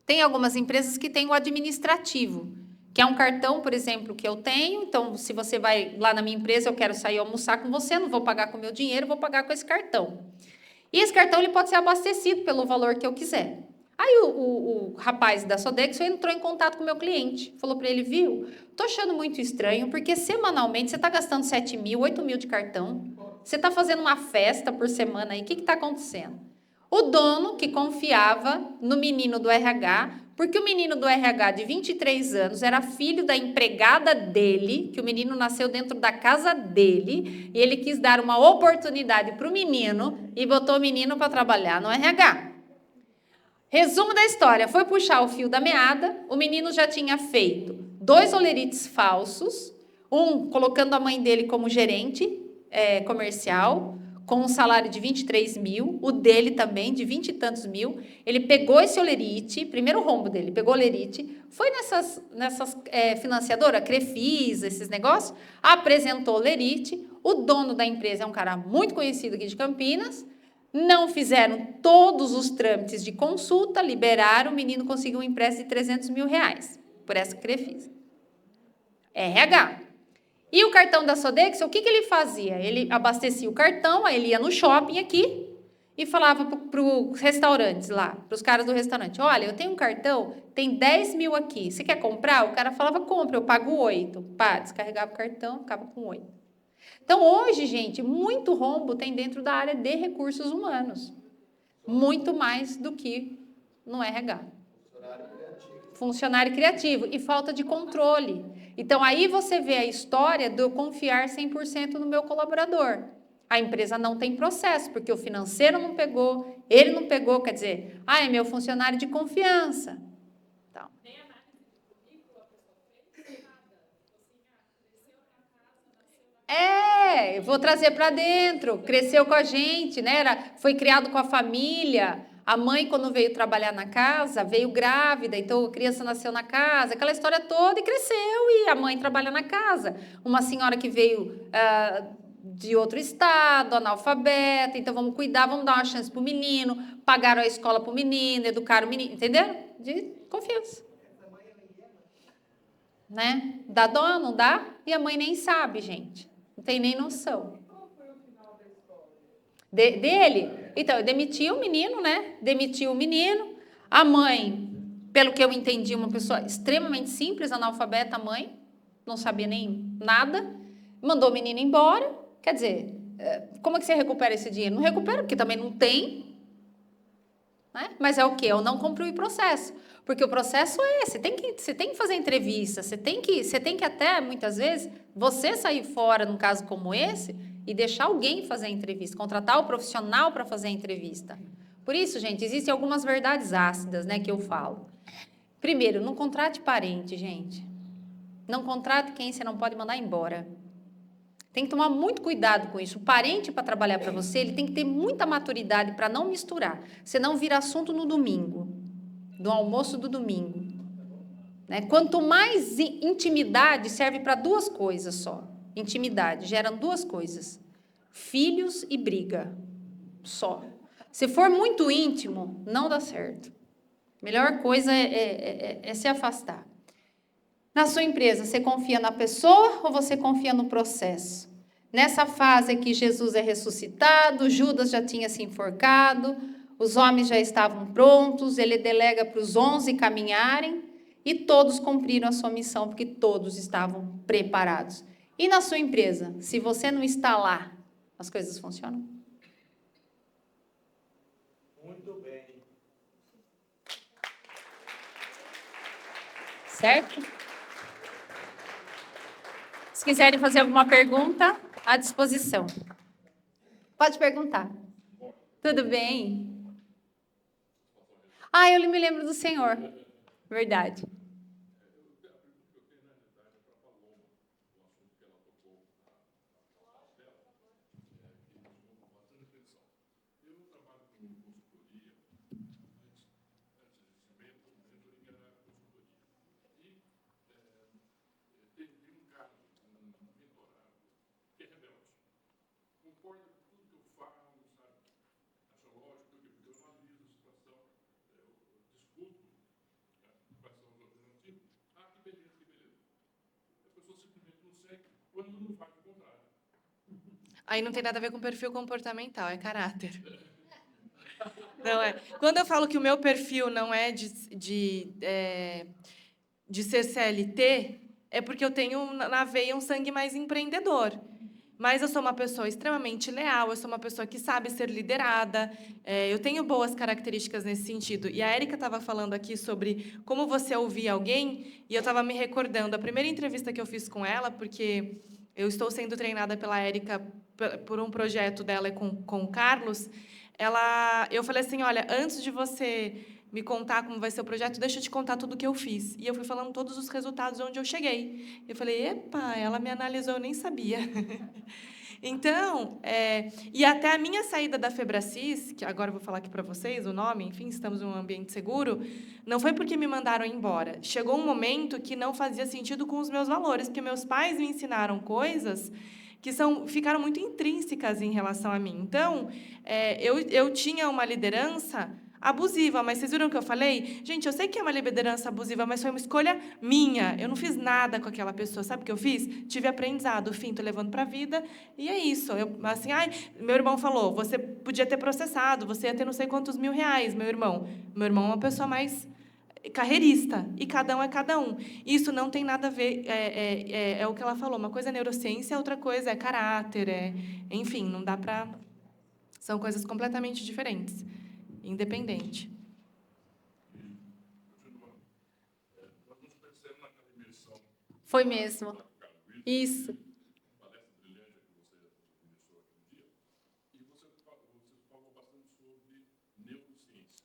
Tem algumas empresas que têm o administrativo, que é um cartão, por exemplo, que eu tenho. Então, se você vai lá na minha empresa, eu quero sair almoçar com você, não vou pagar com o meu dinheiro, vou pagar com esse cartão. E esse cartão ele pode ser abastecido pelo valor que eu quiser. Aí o rapaz da Sodexo entrou em contato com o meu cliente. Falou para ele, viu? Tô achando muito estranho, porque semanalmente você está gastando 7 mil, 8 mil de cartão. Você está fazendo uma festa por semana aí. O que está acontecendo? O dono que confiava no menino do RH, porque o menino do RH de 23 anos era filho da empregada dele, que o menino nasceu dentro da casa dele, e ele quis dar uma oportunidade para o menino e botou o menino para trabalhar no RH. Resumo da história, foi puxar o fio da meada, o menino já tinha feito 2 olerites falsos, um colocando a mãe dele como gerente comercial, com um salário de 23 mil, o dele também, de 20 e tantos mil. Ele pegou esse olerite, primeiro rombo dele, pegou o olerite, foi nessas financiadoras, Crefisa, esses negócios, apresentou o olerite, o dono da empresa é um cara muito conhecido aqui de Campinas, não fizeram todos os trâmites de consulta, liberaram, o menino conseguiu um empréstimo de 300 mil reais, por essa Crefisa. RH. E o cartão da Sodexo, o que ele fazia? Ele abastecia o cartão, aí ele ia no shopping aqui e falava para os restaurantes lá, para os caras do restaurante, olha, eu tenho um cartão, tem 10 mil aqui, você quer comprar? O cara falava, compra, eu pago 8. Pá, descarregava o cartão, ficava com 8. Então, hoje, gente, muito rombo tem dentro da área de recursos humanos. Muito mais do que no RH. Funcionário criativo. E falta de controle. Então, aí você vê a história de eu confiar 100% no meu colaborador. A empresa não tem processo, porque o financeiro não pegou, ele não pegou, quer dizer, é meu funcionário de confiança. Então. Eu vou trazer para dentro, cresceu com a gente, né? Foi criado com a família. A mãe, quando veio trabalhar na casa, veio grávida, então a criança nasceu na casa, aquela história toda e cresceu, e a mãe trabalha na casa. Uma senhora que veio de outro estado, analfabeta, então vamos cuidar, vamos dar uma chance para o menino, pagaram a escola para o menino, educaram o menino, entenderam? De confiança. Né? Dá dó, não dá? E a mãe nem sabe, gente. Não tem nem noção. Qual foi o final da história? Dele? Então, eu demiti o menino, né? Demiti o menino. A mãe, pelo que eu entendi, uma pessoa extremamente simples, analfabeta, a mãe, não sabia nem nada, mandou o menino embora. Quer dizer, como é que você recupera esse dinheiro? Não recupera, porque também não tem. Né? Mas é o quê? Eu não cumpri o processo. Porque o processo você tem que fazer entrevista, você tem que até, muitas vezes, você sair fora, num caso como esse, e deixar alguém fazer a entrevista, contratar o profissional para fazer a entrevista. Por isso, gente, existem algumas verdades ácidas, né, que eu falo. Primeiro, não contrate parente, gente. Não contrate quem você não pode mandar embora. Tem que tomar muito cuidado com isso. O parente, para trabalhar para você, ele tem que ter muita maturidade para não misturar. Senão vira assunto no domingo, do almoço do domingo. Né? Quanto mais intimidade, serve para 2 coisas só. Intimidade, geram 2 coisas. Filhos e briga. Só. Se for muito íntimo, não dá certo. Melhor coisa é se afastar. Na sua empresa, você confia na pessoa ou você confia no processo? Nessa fase aqui, Jesus é ressuscitado, Judas já tinha se enforcado, os homens já estavam prontos, ele delega para os 11 caminharem e todos cumpriram a sua missão, porque todos estavam preparados. E na sua empresa, se você não está lá, as coisas funcionam? Muito bem. Certo? Se quiserem fazer alguma pergunta, à disposição. Pode perguntar. Tudo bem? Ah, eu me lembro do Senhor. Verdade. Aí não tem nada a ver com perfil comportamental, é caráter. Não é. Quando eu falo que o meu perfil não é de ser CLT, é porque eu tenho na veia um sangue mais empreendedor. Mas eu sou uma pessoa extremamente leal, eu sou uma pessoa que sabe ser liderada, eu tenho boas características nesse sentido. E a Érica estava falando aqui sobre como você ouvir alguém, e eu estava me recordando a primeira entrevista que eu fiz com ela, porque eu estou sendo treinada pela Érica por um projeto dela com o Carlos. Eu falei assim, olha, antes de você me contar como vai ser o projeto, deixa eu te contar tudo o que eu fiz. E eu fui falando todos os resultados onde eu cheguei. Eu falei, epa, ela me analisou, eu nem sabia. Então, e até a minha saída da Febracis, que agora eu vou falar aqui para vocês o nome, enfim, estamos em um ambiente seguro, não foi porque me mandaram embora. Chegou um momento que não fazia sentido com os meus valores, porque meus pais me ensinaram coisas que ficaram muito intrínsecas em relação a mim. Então, eu tinha uma liderança abusiva, mas vocês viram o que eu falei? Gente, eu sei que é uma liderança abusiva, mas foi uma escolha minha. Eu não fiz nada com aquela pessoa. Sabe o que eu fiz? Tive aprendizado, fim, estou levando para a vida, e é isso. Meu irmão falou, você podia ter processado, você ia ter não sei quantos mil reais, meu irmão. Meu irmão é uma pessoa mais carreirista, e cada um é cada um. Isso não tem nada a ver, é o que ela falou, uma coisa é neurociência, outra coisa é caráter, enfim, não dá para... São coisas completamente diferentes, independente. Foi mesmo. Isso.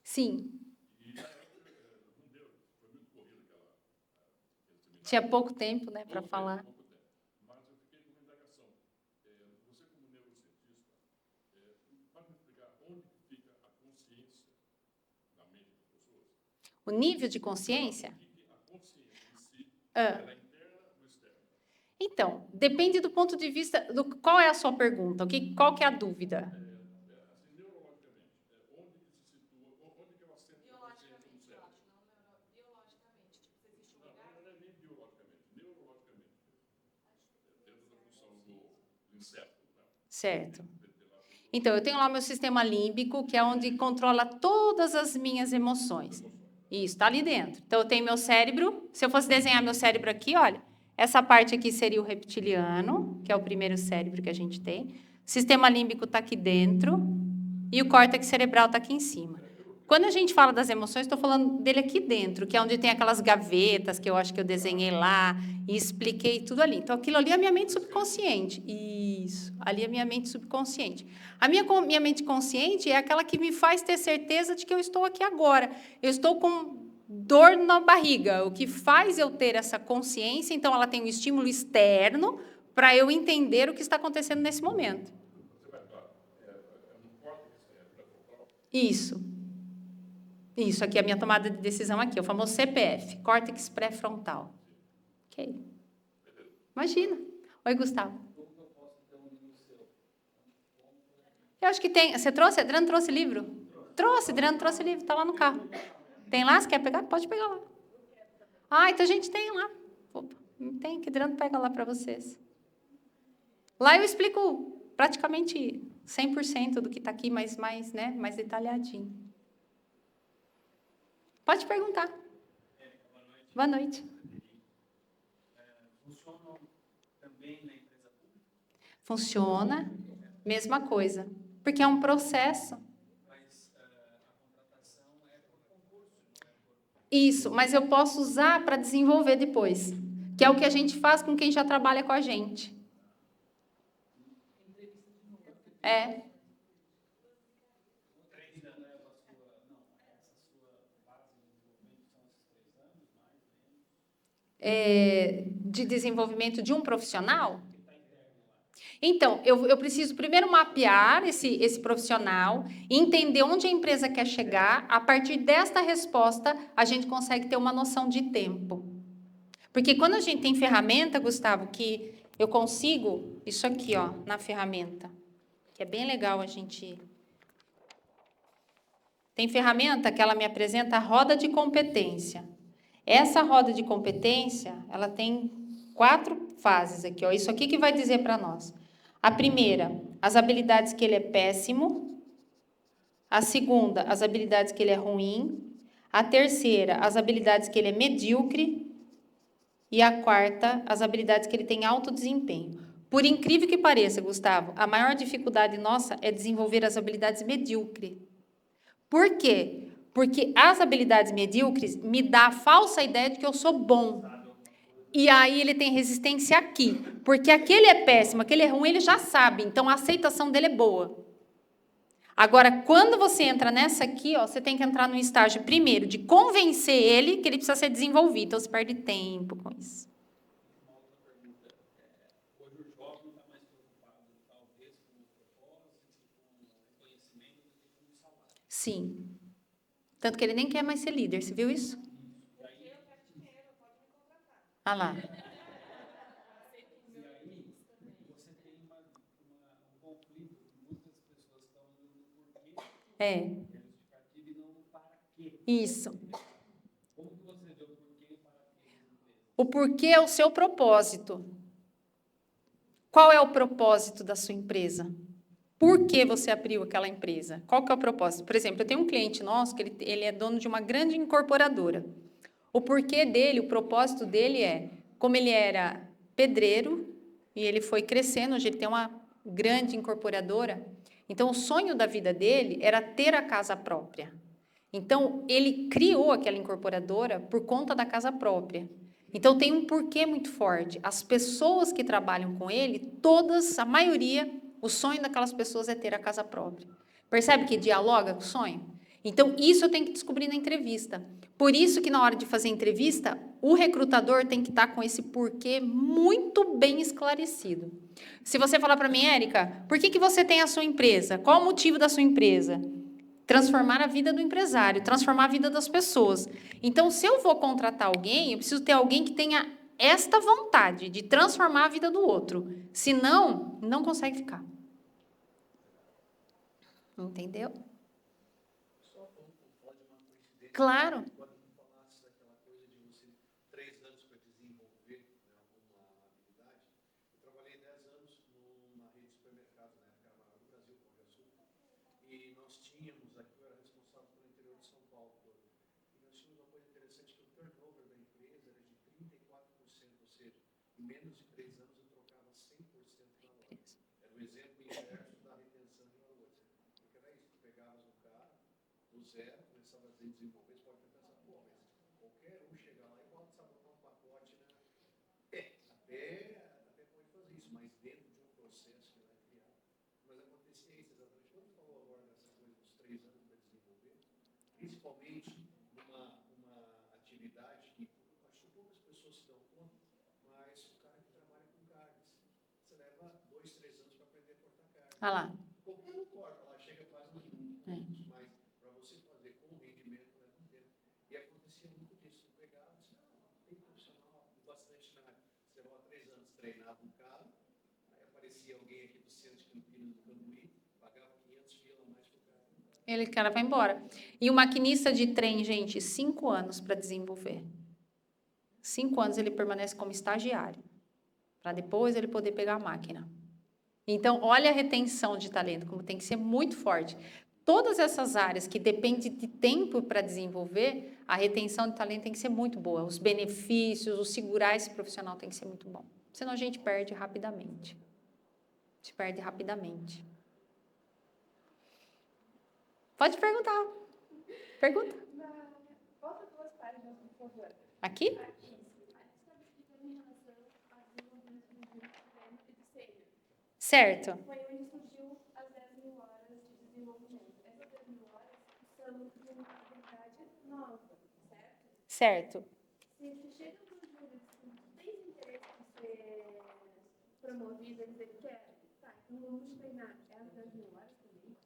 Sim. Tinha pouco tempo, né, para falar. O nível de consciência? Então, depende do ponto de vista... Qual é a sua pergunta? Qual que é a dúvida? Certo. Então, eu tenho lá o meu sistema límbico, que é onde controla todas as minhas emoções. Isso, está ali dentro. Então, eu tenho meu cérebro. Se eu fosse desenhar meu cérebro aqui, olha, essa parte aqui seria o reptiliano, que é o primeiro cérebro que a gente tem. O sistema límbico está aqui dentro e o córtex cerebral está aqui em cima. Quando a gente fala das emoções, estou falando dele aqui dentro, que é onde tem aquelas gavetas que eu acho que eu desenhei lá e expliquei tudo ali. Então, aquilo ali é a minha mente subconsciente. Isso, ali é a minha mente subconsciente. A minha mente consciente é aquela que me faz ter certeza de que eu estou aqui agora. Eu estou com dor na barriga, o que faz eu ter essa consciência, então ela tem um estímulo externo para eu entender o que está acontecendo nesse momento. Isso. Isso, aqui é a minha tomada de decisão aqui, o famoso CPF, córtex pré-frontal. Ok. Imagina. Oi, Gustavo. Eu acho que tem. Você trouxe? Adriano trouxe livro? Trouxe, Adriano trouxe livro, está lá no carro. Tem lá? Você quer pegar? Pode pegar lá. Ah, então a gente tem lá. Opa, tem, que Adriano pega lá para vocês. Lá eu explico praticamente 100% do que está aqui, mas mais, né, mais detalhadinho. Pode perguntar. Boa noite. Funcionam também na empresa pública? Funciona, mesma coisa. Porque é um processo. Mas a contratação é por concurso, não é por... Isso, mas eu posso usar para desenvolver depois. Que é o que a gente faz com quem já trabalha com a gente. É. 3 anos leva a sua... Não, essa sua base de desenvolvimento são esses 3 anos, mais ou menos? De desenvolvimento de um profissional? Então, eu preciso primeiro mapear esse profissional, entender onde a empresa quer chegar. A partir desta resposta, a gente consegue ter uma noção de tempo. Porque quando a gente tem ferramenta, Gustavo, que eu consigo, isso aqui, ó, na ferramenta, que é bem legal a gente... Tem ferramenta que ela me apresenta a roda de competência. Essa roda de competência, ela tem 4 fases aqui, ó. Isso aqui que vai dizer para nós. A primeira, as habilidades que ele é péssimo. A segunda, as habilidades que ele é ruim. A terceira, as habilidades que ele é medíocre. E a quarta, as habilidades que ele tem alto desempenho. Por incrível que pareça, Gustavo, a maior dificuldade nossa é desenvolver as habilidades medíocres. Por quê? Porque as habilidades medíocres me dão a falsa ideia de que eu sou bom. E aí ele tem resistência aqui. Porque aquele é péssimo, aquele é ruim, ele já sabe. Então, a aceitação dele é boa. Agora, quando você entra nessa aqui, ó, você tem que entrar no estágio, primeiro, de convencer ele que ele precisa ser desenvolvido. Então, você perde tempo com isso. Uma outra pergunta. Hoje o jovem está mais preocupado, talvez, com o propósito, com o reconhecimento do que com o salário. Sim. Tanto que ele nem quer mais ser líder. Você viu isso? Ah lá. E aí, você tem um conflito que muitas pessoas estão indo por quê, É. justificativo e não para quê. Isso. Como que você vê o porquê e para quê das empresas? O porquê é o seu propósito. Qual é o propósito da sua empresa? Por que você abriu aquela empresa? Qual que é o propósito? Por exemplo, eu tenho um cliente nosso que ele é dono de uma grande incorporadora. O porquê dele, o propósito dele é, como ele era pedreiro e ele foi crescendo, hoje ele tem uma grande incorporadora, então o sonho da vida dele era ter a casa própria. Então, ele criou aquela incorporadora por conta da casa própria. Então, tem um porquê muito forte. As pessoas que trabalham com ele, todas, a maioria, o sonho daquelas pessoas é ter a casa própria. Percebe que dialoga com o sonho? Então, isso eu tenho que descobrir na entrevista. Por isso que, na hora de fazer a entrevista, o recrutador tem que estar com esse porquê muito bem esclarecido. Se você falar para mim, Érica, por que você tem a sua empresa? Qual o motivo da sua empresa? Transformar a vida do empresário, transformar a vida das pessoas. Então, se eu vou contratar alguém, eu preciso ter alguém que tenha esta vontade de transformar a vida do outro. Senão, não consegue ficar. Entendeu? Só pode uma coincidência. Claro. Quando tu falasse daquela coisa de você 3 anos para desenvolver, né, alguma habilidade, eu trabalhei 10 anos numa rede de supermercados, na época era maior do Brasil, Pão de Açúcar, e nós tínhamos, aqui eu era responsável pelo interior de São Paulo todo, e nós tínhamos uma coisa interessante que o turnover da empresa era de 34%, ou seja, em menos de 3 anos eu trocava 100% da loja. Era o exemplo inverso da retenção de valores. Porque era isso, tu pegavas um cara do zero, começava a desenvolver, você pode pensar, pô, mas qualquer um chega lá e pode botar um pacote, né? Até pode fazer isso, mas dentro de um processo que vai criar. Mas acontecia isso exatamente quando tu falou agora dessa coisa dos 3 anos para desenvolver, principalmente numa atividade que acho que poucas pessoas se dão conta, mas o cara que trabalha com carnes, você leva 2, 3 anos para aprender a cortar carne. Olha lá. Qualquer um corta lá, chega quase nos minutos, mas para você fazer com rendimento leva um tempo. E acontecia muito disso. Tu pegava e disse, não, tem profissional bastante na área. Você levava 3 anos treinava um cara, aí aparecia alguém aqui do centro de Campinas, do Cambuí, pagava 500 pila a mais pro cara. Ele, cara, vai embora. E o maquinista de trem, gente, 5 anos para desenvolver. 5 anos ele permanece como estagiário. Para depois ele poder pegar a máquina. Então, olha a retenção de talento, como tem que ser muito forte. Todas essas áreas que dependem de tempo para desenvolver, a retenção de talento tem que ser muito boa. Os benefícios, o segurar esse profissional tem que ser muito bom. Senão a gente perde rapidamente. Se perde rapidamente. Pode perguntar. Pergunta. Volta 2 páginas, por favor. Aqui? Aqui. A gente está explicando em relação ao desenvolvimento do grupo e do sênior. Certo. Foi onde surgiu as 10.000 horas de desenvolvimento. Essas 10.000 horas são de uma habilidade nova, certo? Certo. Se você chega para os júris que tem interesse em ser promovido, eles querem, tá, então vamos treinar. É as 10.000 horas também?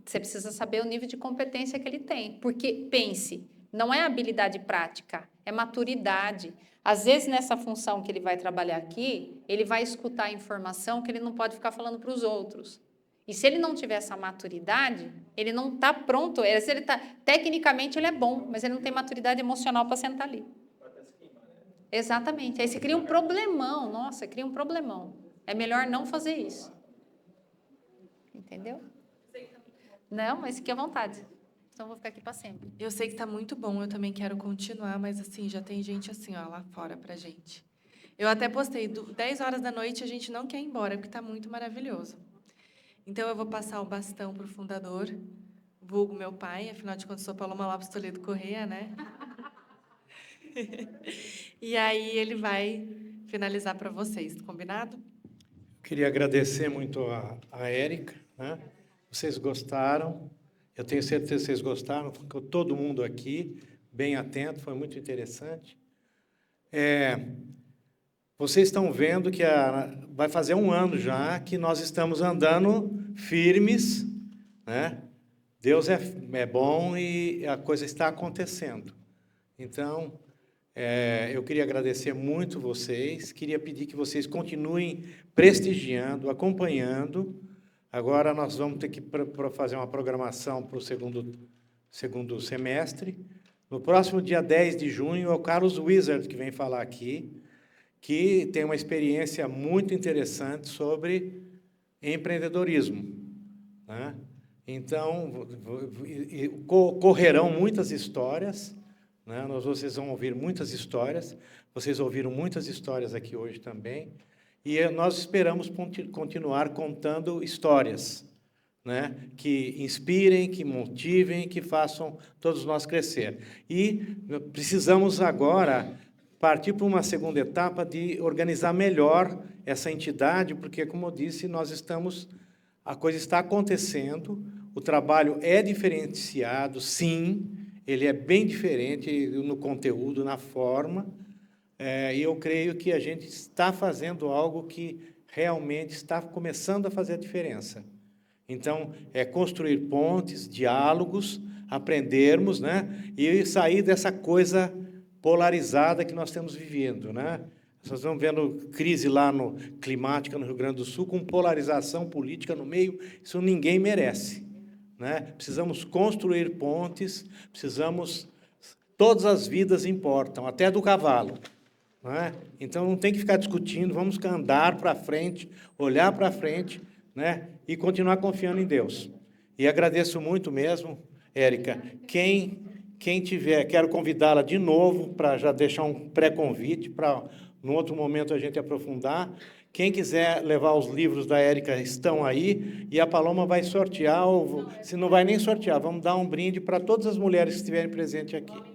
Você precisa saber o nível de competência que ele tem. Porque, pense, não é habilidade prática, é maturidade. Às vezes, nessa função que ele vai trabalhar aqui, ele vai escutar a informação que ele não pode ficar falando para os outros. E se ele não tiver essa maturidade, ele não está pronto. Tecnicamente, ele é bom, mas ele não tem maturidade emocional para sentar ali. Exatamente. Aí você cria um problemão. Nossa, cria um problemão. É melhor não fazer isso. Entendeu? Não, mas fique à vontade. Então, eu vou ficar aqui para sempre. Eu sei que está muito bom, eu também quero continuar, mas assim, já tem gente assim, ó, lá fora pra gente. Eu até postei, 10 horas da noite a gente não quer ir embora, porque está muito maravilhoso. Então, eu vou passar o bastão para o fundador, vulgo meu pai, afinal de contas, sou Paloma Lopes Toledo Corrêa, né? E aí ele vai finalizar para vocês, combinado? Queria agradecer muito a Érica, né? Vocês gostaram, eu tenho certeza que vocês gostaram, ficou todo mundo aqui, bem atento, foi muito interessante. Vocês estão vendo que vai fazer 1 ano já que nós estamos andando firmes, né? Deus é bom e a coisa está acontecendo. Então, eu queria agradecer muito vocês, queria pedir que vocês continuem prestigiando, acompanhando. Agora nós vamos ter que fazer uma programação para o segundo semestre. No próximo dia 10 de junho, é o Carlos Wizard que vem falar aqui, que tem uma experiência muito interessante sobre empreendedorismo, né? Então, correrão muitas histórias, né? Vocês vão ouvir muitas histórias, vocês ouviram muitas histórias aqui hoje também, e nós esperamos continuar contando histórias, né? Que inspirem, que motivem, que façam todos nós crescer. E precisamos agora partir para uma segunda etapa de organizar melhor essa entidade, porque, como eu disse, a coisa está acontecendo, o trabalho é diferenciado, sim, ele é bem diferente no conteúdo, na forma, e eu creio que a gente está fazendo algo que realmente está começando a fazer a diferença. Então, é construir pontes, diálogos, aprendermos, né, e sair dessa coisa polarizada que nós estamos vivendo, né? Nós estamos vendo crise lá climática no Rio Grande do Sul, com polarização política no meio, isso ninguém merece, né? Precisamos construir pontes, todas as vidas importam, até do cavalo, né? Então, não tem que ficar discutindo, vamos andar para frente, olhar para frente, né? E continuar confiando em Deus. E agradeço muito mesmo, Érica. Quem tiver, quero convidá-la de novo para já deixar um pré-convite para, no outro momento, a gente aprofundar. Quem quiser levar os livros da Érica estão aí, e a Paloma vai sortear, se não vai nem sortear, vamos dar um brinde para todas as mulheres que estiverem presentes aqui.